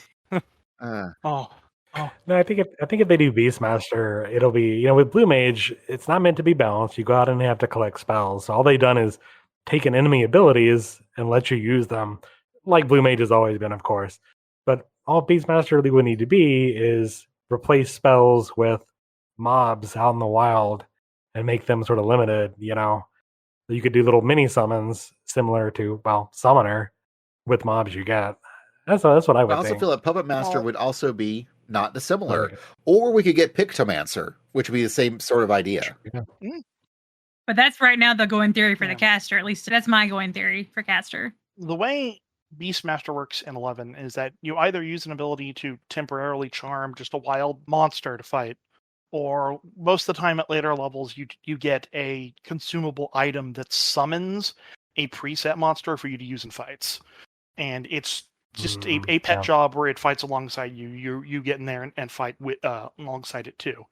No, I think if they do Beastmaster, it'll be, with Blue Mage, it's not meant to be balanced. You go out and you have to collect spells. So all they've done is taken enemy abilities and let you use them. Like Blue Mage has always been, of course. But all Beastmaster really would need to be is replace spells with mobs out in the wild and make them sort of limited, You could do little mini summons similar to, Summoner with mobs you get. That's what I would think. I also feel that Puppet Master would also be not dissimilar. Okay. Or we could get Pictomancer, which would be the same sort of idea. Yeah. But that's right now the going theory for the caster. At least that's my going theory for caster. The way Beastmaster works in 11 is that you either use an ability to temporarily charm just a wild monster to fight, or most of the time at later levels you get a consumable item that summons a preset monster for you to use in fights. And it's just a pet job where it fights alongside you. You get in there and fight alongside it too.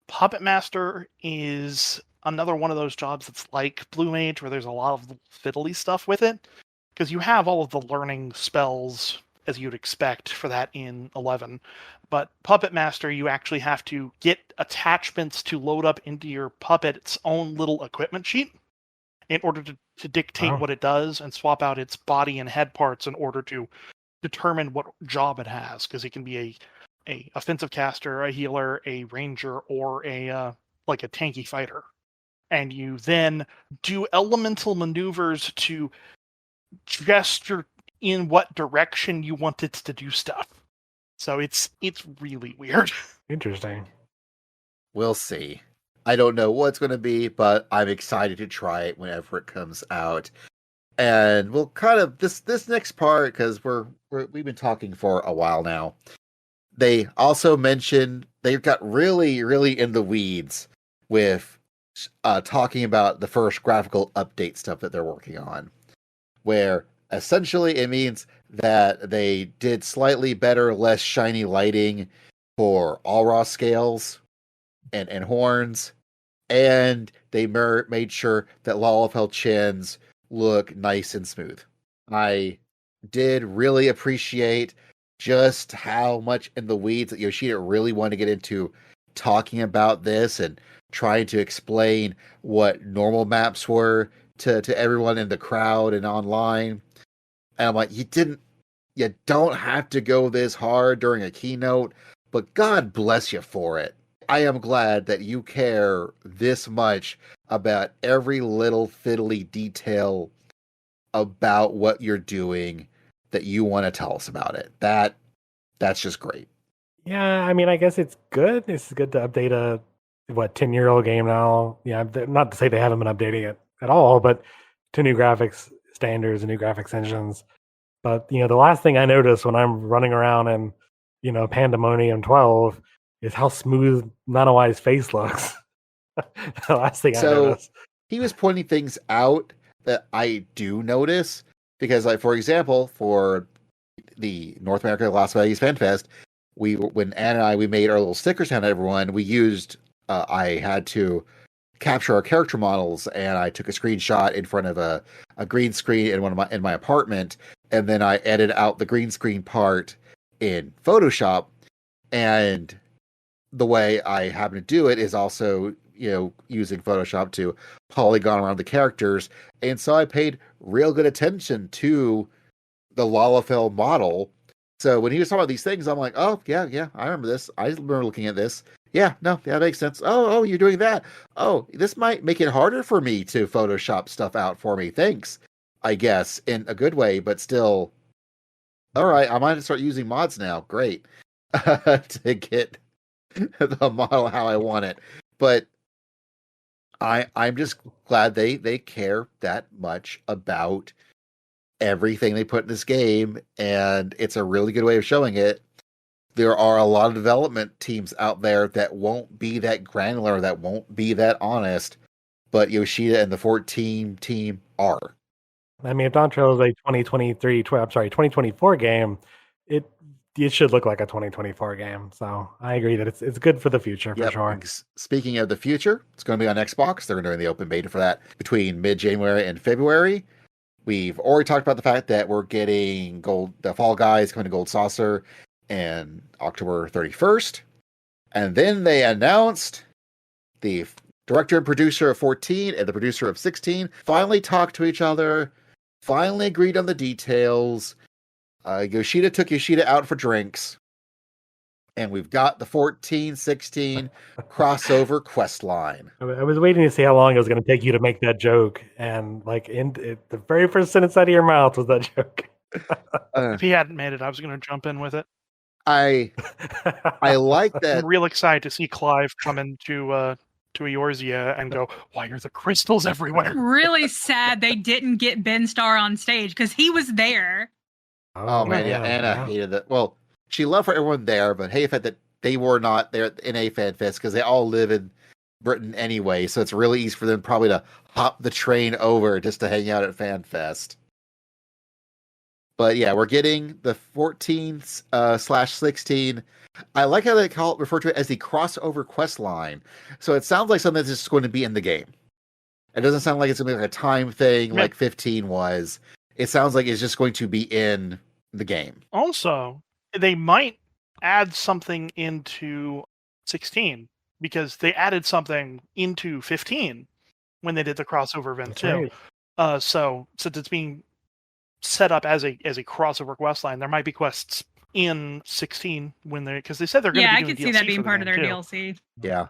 Puppet Master is another one of those jobs that's like Blue Mage, where there's a lot of fiddly stuff with it. Because you have all of the learning spells, as you'd expect, for that in 11. But Puppet Master, you actually have to get attachments to load up into your puppet's own little equipment sheet in order to dictate what it does and swap out its body and head parts in order to determine what job it has. Because it can be a offensive caster, a healer, a ranger, or a tanky fighter. And you then do elemental maneuvers to gesture in what direction you want it to do stuff. So it's really weird. Interesting. We'll see. I don't know what it's going to be, but I'm excited to try it whenever it comes out. And we'll kind of this next part, because we've been talking for a while now. They also mentioned they got really, really in the weeds with talking about the first graphical update stuff that they're working on. Where essentially it means that they did slightly better, less shiny lighting for all raw scales and horns, and they made sure that Lalafell chins look nice and smooth. I did really appreciate just how much in the weeds that Yoshida really wanted to get into talking about this and trying to explain what normal maps were to everyone in the crowd and online. And I'm like, you don't have to go this hard during a keynote, but God bless you for it. I am glad that you care this much about every little fiddly detail about what you're doing, that you want to tell us about it. That's just great. Yeah, I mean, I guess it's good. It's good to update a 10-year-old game now. Yeah, not to say they haven't been updating it at all, but to new graphics standards and new graphics engines. But the last thing I notice when I'm running around in Pandemonium 12 is how smooth Nanawai's face looks. The last thing I noticed. He was pointing things out that I do notice, because, like, for example, for the North America Las Vegas FanFest, when Anne and I made our little stickers on everyone, we used I had to capture our character models, and I took a screenshot in front of a green screen in my apartment, and then I edited out the green screen part in Photoshop. And the way I happen to do it is also, using Photoshop to polygon around the characters. And so I paid real good attention to the Lalafell model. So when he was talking about these things, I'm like, oh, yeah, I remember this. I remember looking at this. Yeah, no, that makes sense. Oh, you're doing that. Oh, this might make it harder for me to Photoshop stuff out for me. Thanks, I guess, in a good way, but still. All right, I might start using mods now. Great. To get the model how I want it. But I'm just glad they care that much about everything they put in this game, and it's a really good way of showing it. There are a lot of development teams out there that won't be that granular, that won't be that honest, but Yoshida and the 14 team are. I mean, if Dawn Trail is a 2024 game, it should look like a 2024 game. So I agree that it's good for the future for sure. Speaking of the future, it's going to be on Xbox. They're doing the open beta for that between mid-January and February. We've already talked about the fact that we're getting the Fall Guys coming to Gold Saucer and October 31st. And then they announced the director and producer of 14 and the producer of 16 finally talked to each other, finally agreed on the details. Yoshida took Yoshida out for drinks. And we've got the 14-16 crossover quest line. I was waiting to see how long it was going to take you to make that joke. And the very first sentence out of your mouth was that joke. If he hadn't made it, I was going to jump in with it. I like that. I'm real excited to see Clive come into Eorzea and go, why are the crystals everywhere? Really sad they didn't get Ben Starr on stage because he was there. Oh man, yeah, Anna hated that. Well, she loved for everyone there, but hey, the fact that they were not there in a FanFest because they all live in Britain anyway, so it's really easy for them probably to hop the train over just to hang out at FanFest. But yeah, we're getting the 14/16. I like how they refer to it as the crossover quest line. So it sounds like something that's just going to be in the game. It doesn't sound like it's going to be like a time thing like 15 was. It sounds like it's just going to be in the game. Also, they might add something into 16 because they added something into 15 when they did the crossover event too. Right. So since it's being set up as a crossover quest line, there might be quests in 16 because they said they're going to be doing DLC. Yeah, I could see that being part of their DLC. Yeah,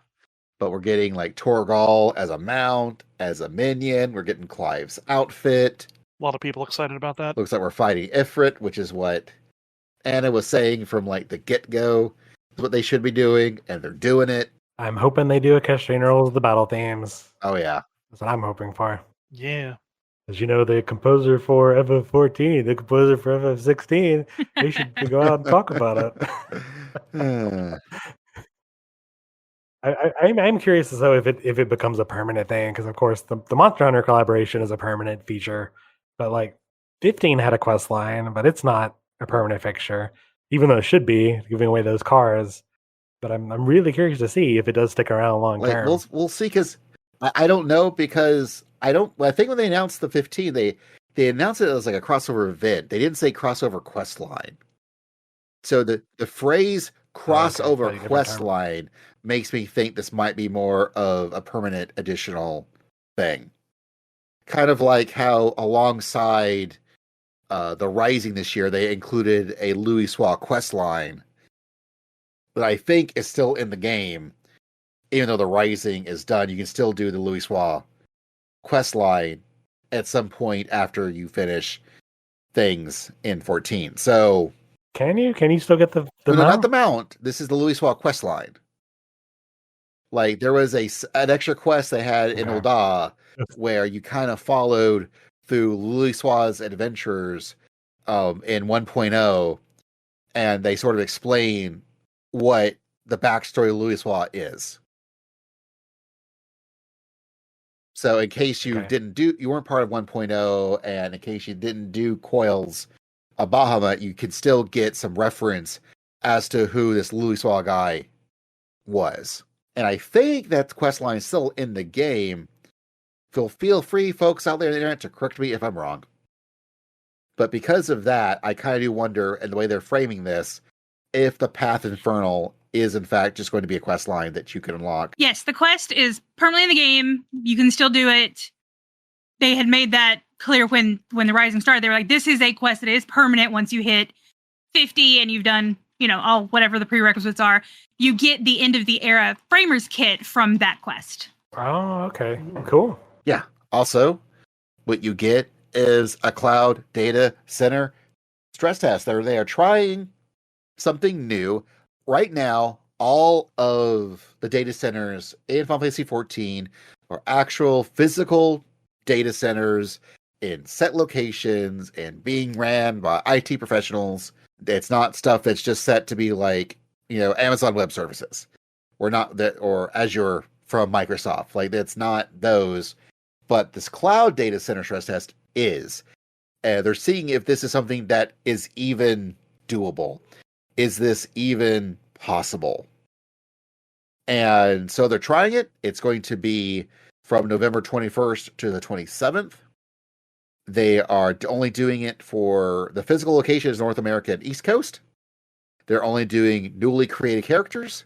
but we're getting like Torgal as a mount, as a minion. We're getting Clive's outfit. A lot of people excited about that. Looks like we're fighting Ifrit, which is what Anna was saying from like the get-go. Is what they should be doing, and they're doing it. I'm hoping they do a Castrain Rolls of the battle themes. Oh yeah, that's what I'm hoping for. Yeah. As you know, the composer for FF14, the composer for FF16, they should go out and talk about it. I'm curious as though if it becomes a permanent thing, because of course the Monster Hunter collaboration is a permanent feature, but like 15 had a quest line, but it's not a permanent fixture, even though it should be giving away those cars. But I'm really curious to see if it does stick around long term. We'll see, because I don't know, because I think when they announced the 15, they announced it as like a crossover event. They didn't say crossover quest line. So the phrase crossover quest line makes me think this might be more of a permanent additional thing. Kind of like how alongside the Rising this year, they included a Louis Soir quest line that I think is still in the game. Even though the Rising is done, you can still do the Louis Soir quest line at some point after you finish things in 14. So can you still get the no, mount? Not the mount. This is the Louis Soir quest line. Like there was an extra quest they had in Ul'dah where you kind of followed through Louis Soir's adventures in 1.0, and they sort of explain what the backstory of Louis Soir is. So in case you you weren't part of 1.0, and in case you didn't do Coil's a Bahamut, you can still get some reference as to who this Louis guy was. And I think that quest line is still in the game. Feel free, folks out there on the internet, to correct me if I'm wrong. But because of that, I kind of do wonder, and the way they're framing this, if the Path Infernal is in fact just going to be a quest line that you can unlock. Yes, the quest is permanently in the game. You can still do it. They had made that clear when the Rising started. They were like, this is a quest that is permanent. Once you hit 50 and you've done, all whatever the prerequisites are, you get the end of the era Framers kit from that quest. Oh, okay. Cool. Yeah. Also, what you get is a cloud data center stress test. They are trying something new. Right now, all of the data centers in Final Fantasy XIV are actual physical data centers in set locations and being ran by IT professionals. It's not stuff that's just set to be like, Amazon Web Services. Or not that, or Azure from Microsoft. Like, it's not those. But this cloud data center stress test is. They're seeing if this is something that is even doable. Is this even possible? And so they're trying it. It's going to be from November 21st to the 27th. They are only doing it for the physical locations, North America and East Coast. They're only doing newly created characters.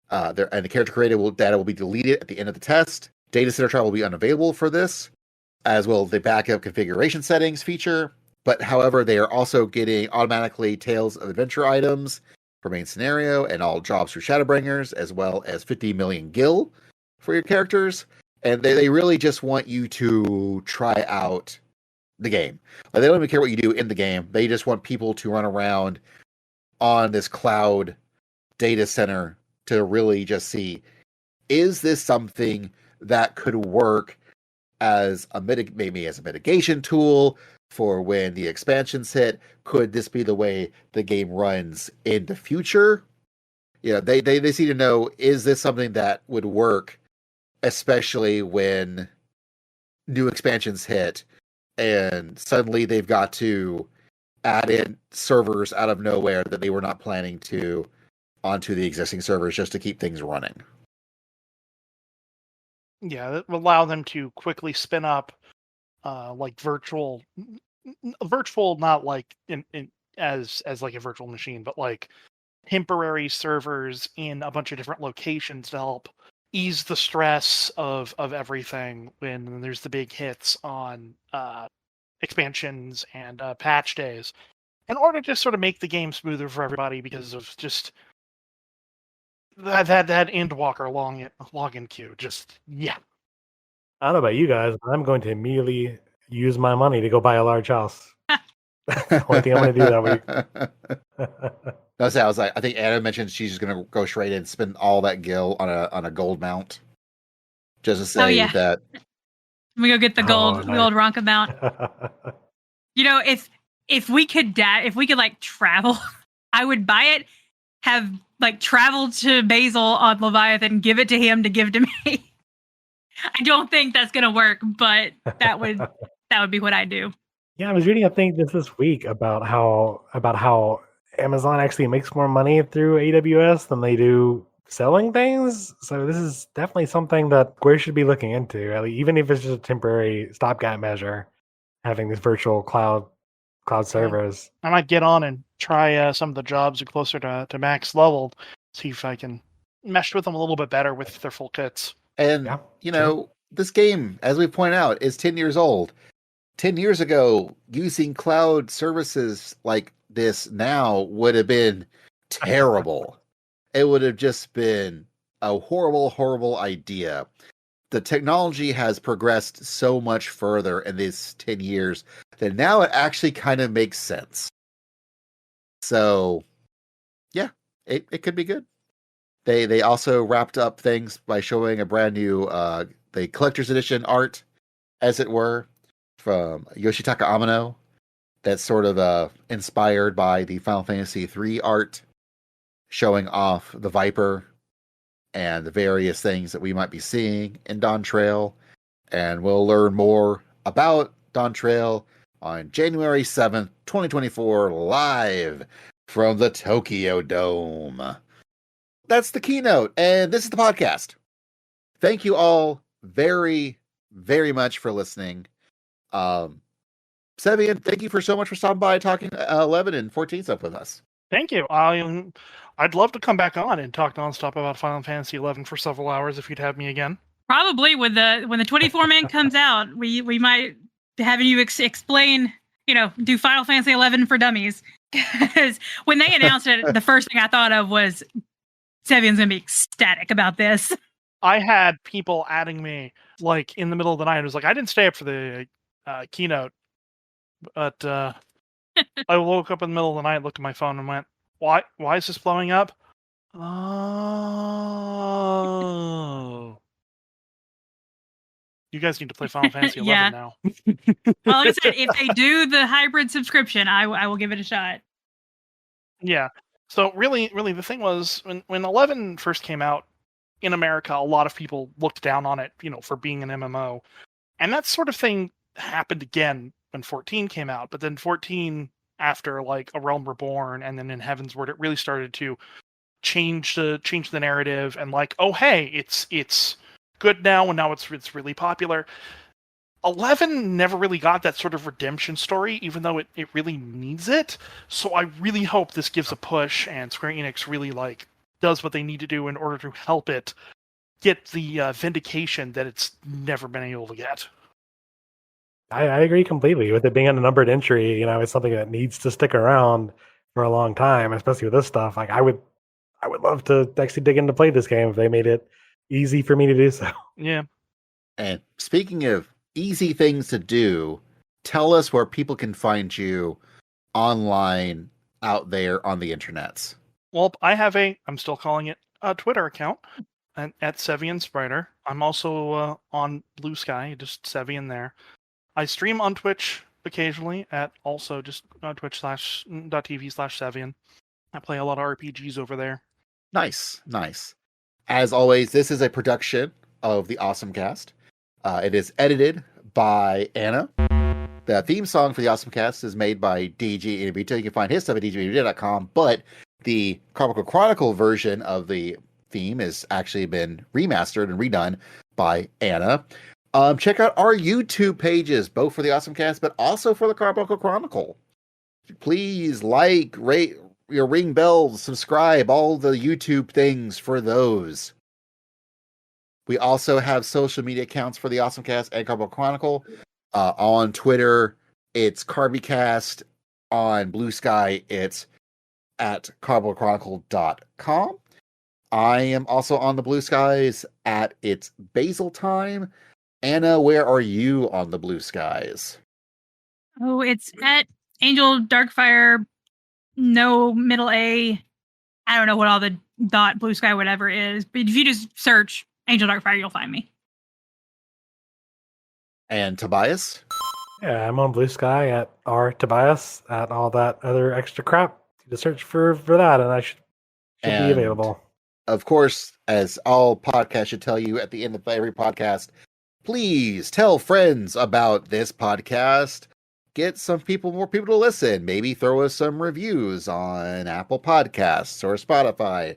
And the character created data will be deleted at the end of the test. Data center trial will be unavailable for this, as will the backup configuration settings feature. But however, they are also getting automatically Tales of Adventure items for main scenario and all jobs for Shadowbringers, as well as 50 million gil for your characters. And they really just want you to try out the game. Like, they don't even care what you do in the game. They just want people to run around on this cloud data center to really just see, is this something that could work as maybe as a mitigation tool for when the expansions hit? Could this be the way the game runs in the future? They seem to know, is this something that would work, especially when new expansions hit and suddenly they've got to add in servers out of nowhere that they were not planning to onto the existing servers just to keep things running. Yeah, that will allow them to quickly spin up like virtual, not like in as like a virtual machine, but like temporary servers in a bunch of different locations to help ease the stress of everything when there's the big hits on expansions and patch days, in order to just sort of make the game smoother for everybody because of just that Endwalker login queue. Just, yeah. I don't know about you guys, but I'm going to immediately use my money to go buy a large house. Only thing I'm going to do that week. I think Anna mentioned she's just going to go straight in and spend all that gil on a gold mount. Just to say that. We go get the gold Ronka mount. If we could like travel, I would buy it, have like traveled to Basil on Leviathan, give it to him to give to me. I don't think that's gonna work, but that would be what I do. Yeah, I was reading a thing this week about how Amazon actually makes more money through AWS than they do selling things. So this is definitely something that Square should be looking into, even if it's just a temporary stopgap measure, having these virtual cloud servers. I might get on and try some of the jobs closer to max level, see if I can mesh with them a little bit better with their full kits. And, this game, as we point out, is 10 years old. 10 years ago, using cloud services like this now would have been terrible. It would have just been a horrible, horrible idea. The technology has progressed so much further in these 10 years that now it actually kind of makes sense. So, yeah, it could be good. They also wrapped up things by showing a brand new the collector's edition art, as it were, from Yoshitaka Amano. That's sort of inspired by the Final Fantasy III art, showing off the Viper and the various things that we might be seeing in Dawn Trail. And we'll learn more about Dawn Trail on January 7th, 2024, live from the Tokyo Dome. That's the keynote, and this is the podcast. Thank you all very, very much for listening. Cevian, thank you so much for stopping by and talking 11 and 14 stuff with us. Thank you. I'd love to come back on and talk nonstop about Final Fantasy 11 for several hours if you'd have me again. Probably when the 24 man comes out, we might have you explain, do Final Fantasy 11 for dummies. Because when they announced it, the first thing I thought of was Cevian's gonna be ecstatic about this. I had people adding me like in the middle of the night. It was like I didn't stay up for the keynote, but I woke up in the middle of the night, looked at my phone, and went, "Why is this blowing up?" Oh. You guys need to play Final Fantasy 11 now. Well, like I said, if they do the hybrid subscription, I will give it a shot. Yeah. So really, the thing was when 11 first came out in America, a lot of people looked down on it, for being an MMO, and that sort of thing happened again when 14 came out. But then 14, after like A Realm Reborn, and then in Heavensward, it really started to change the narrative and like, oh hey, it's good now, and now it's really popular. 11 never really got that sort of redemption story, even though it really needs it. So I really hope this gives a push, and Square Enix really like does what they need to do in order to help it get the vindication that it's never been able to get. I agree completely with it being an unnumbered entry. It's something that needs to stick around for a long time, especially with this stuff. Like I would love to actually dig in to play this game if they made it easy for me to do so. Yeah. And speaking of easy things to do, tell us where people can find you online out there on the internets. Well, I have I'm still calling it a Twitter account at Cevian Sprider. I'm also on Blue Sky, just Cevian there. I stream on Twitch occasionally at also just twitch.tv/Cevian. I play a lot of RPGs over there. Nice. As always, this is a production of the OSMcast. It is edited by Anna. The theme song for the OSMcast is made by DG Inabito. You can find his stuff at dginabito.com, but the Chronicle version of the theme has actually been remastered and redone by Anna. Check out our YouTube pages, both for the OSMcast, but also for the Carbuncle Chronicle. Please like, rate, ring bells, subscribe, all the YouTube things for those. We also have social media accounts for the OSMcast and Carbuncle Chronicle. On Twitter, it's CarbyCast. On Blue Sky, it's at carbunclechronicle.com. I am also on the Blue Skies at It's Basil Time. Anna, where are you on the Blue Skies? Oh, it's at Angel Darkfire, no middle A. I don't know what all the dot Blue Sky whatever is, but if you just search Angel Darkfire, you'll find me. And Tobias? Yeah, I'm on Blue Sky at Tobias at all that other extra crap. To search for that, and I should be available. Of course, as all podcasts should tell you at the end of every podcast, please tell friends about this podcast. Get more people to listen. Maybe throw us some reviews on Apple Podcasts or Spotify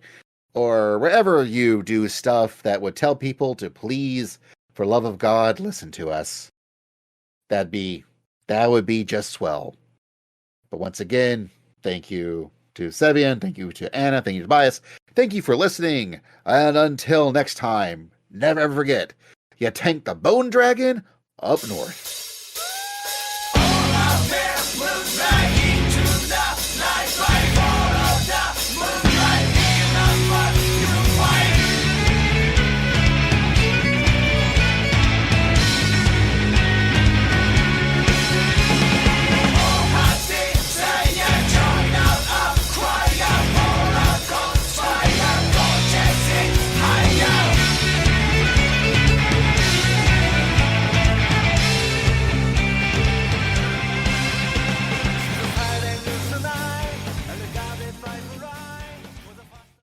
or wherever you do stuff that would tell people to please, for love of God, listen to us. That would be just swell. But once again, thank you to Cevian, thank you to Anna, thank you to Tobias. Thank you for listening, and until next time, never ever forget, you tank the bone dragon up north.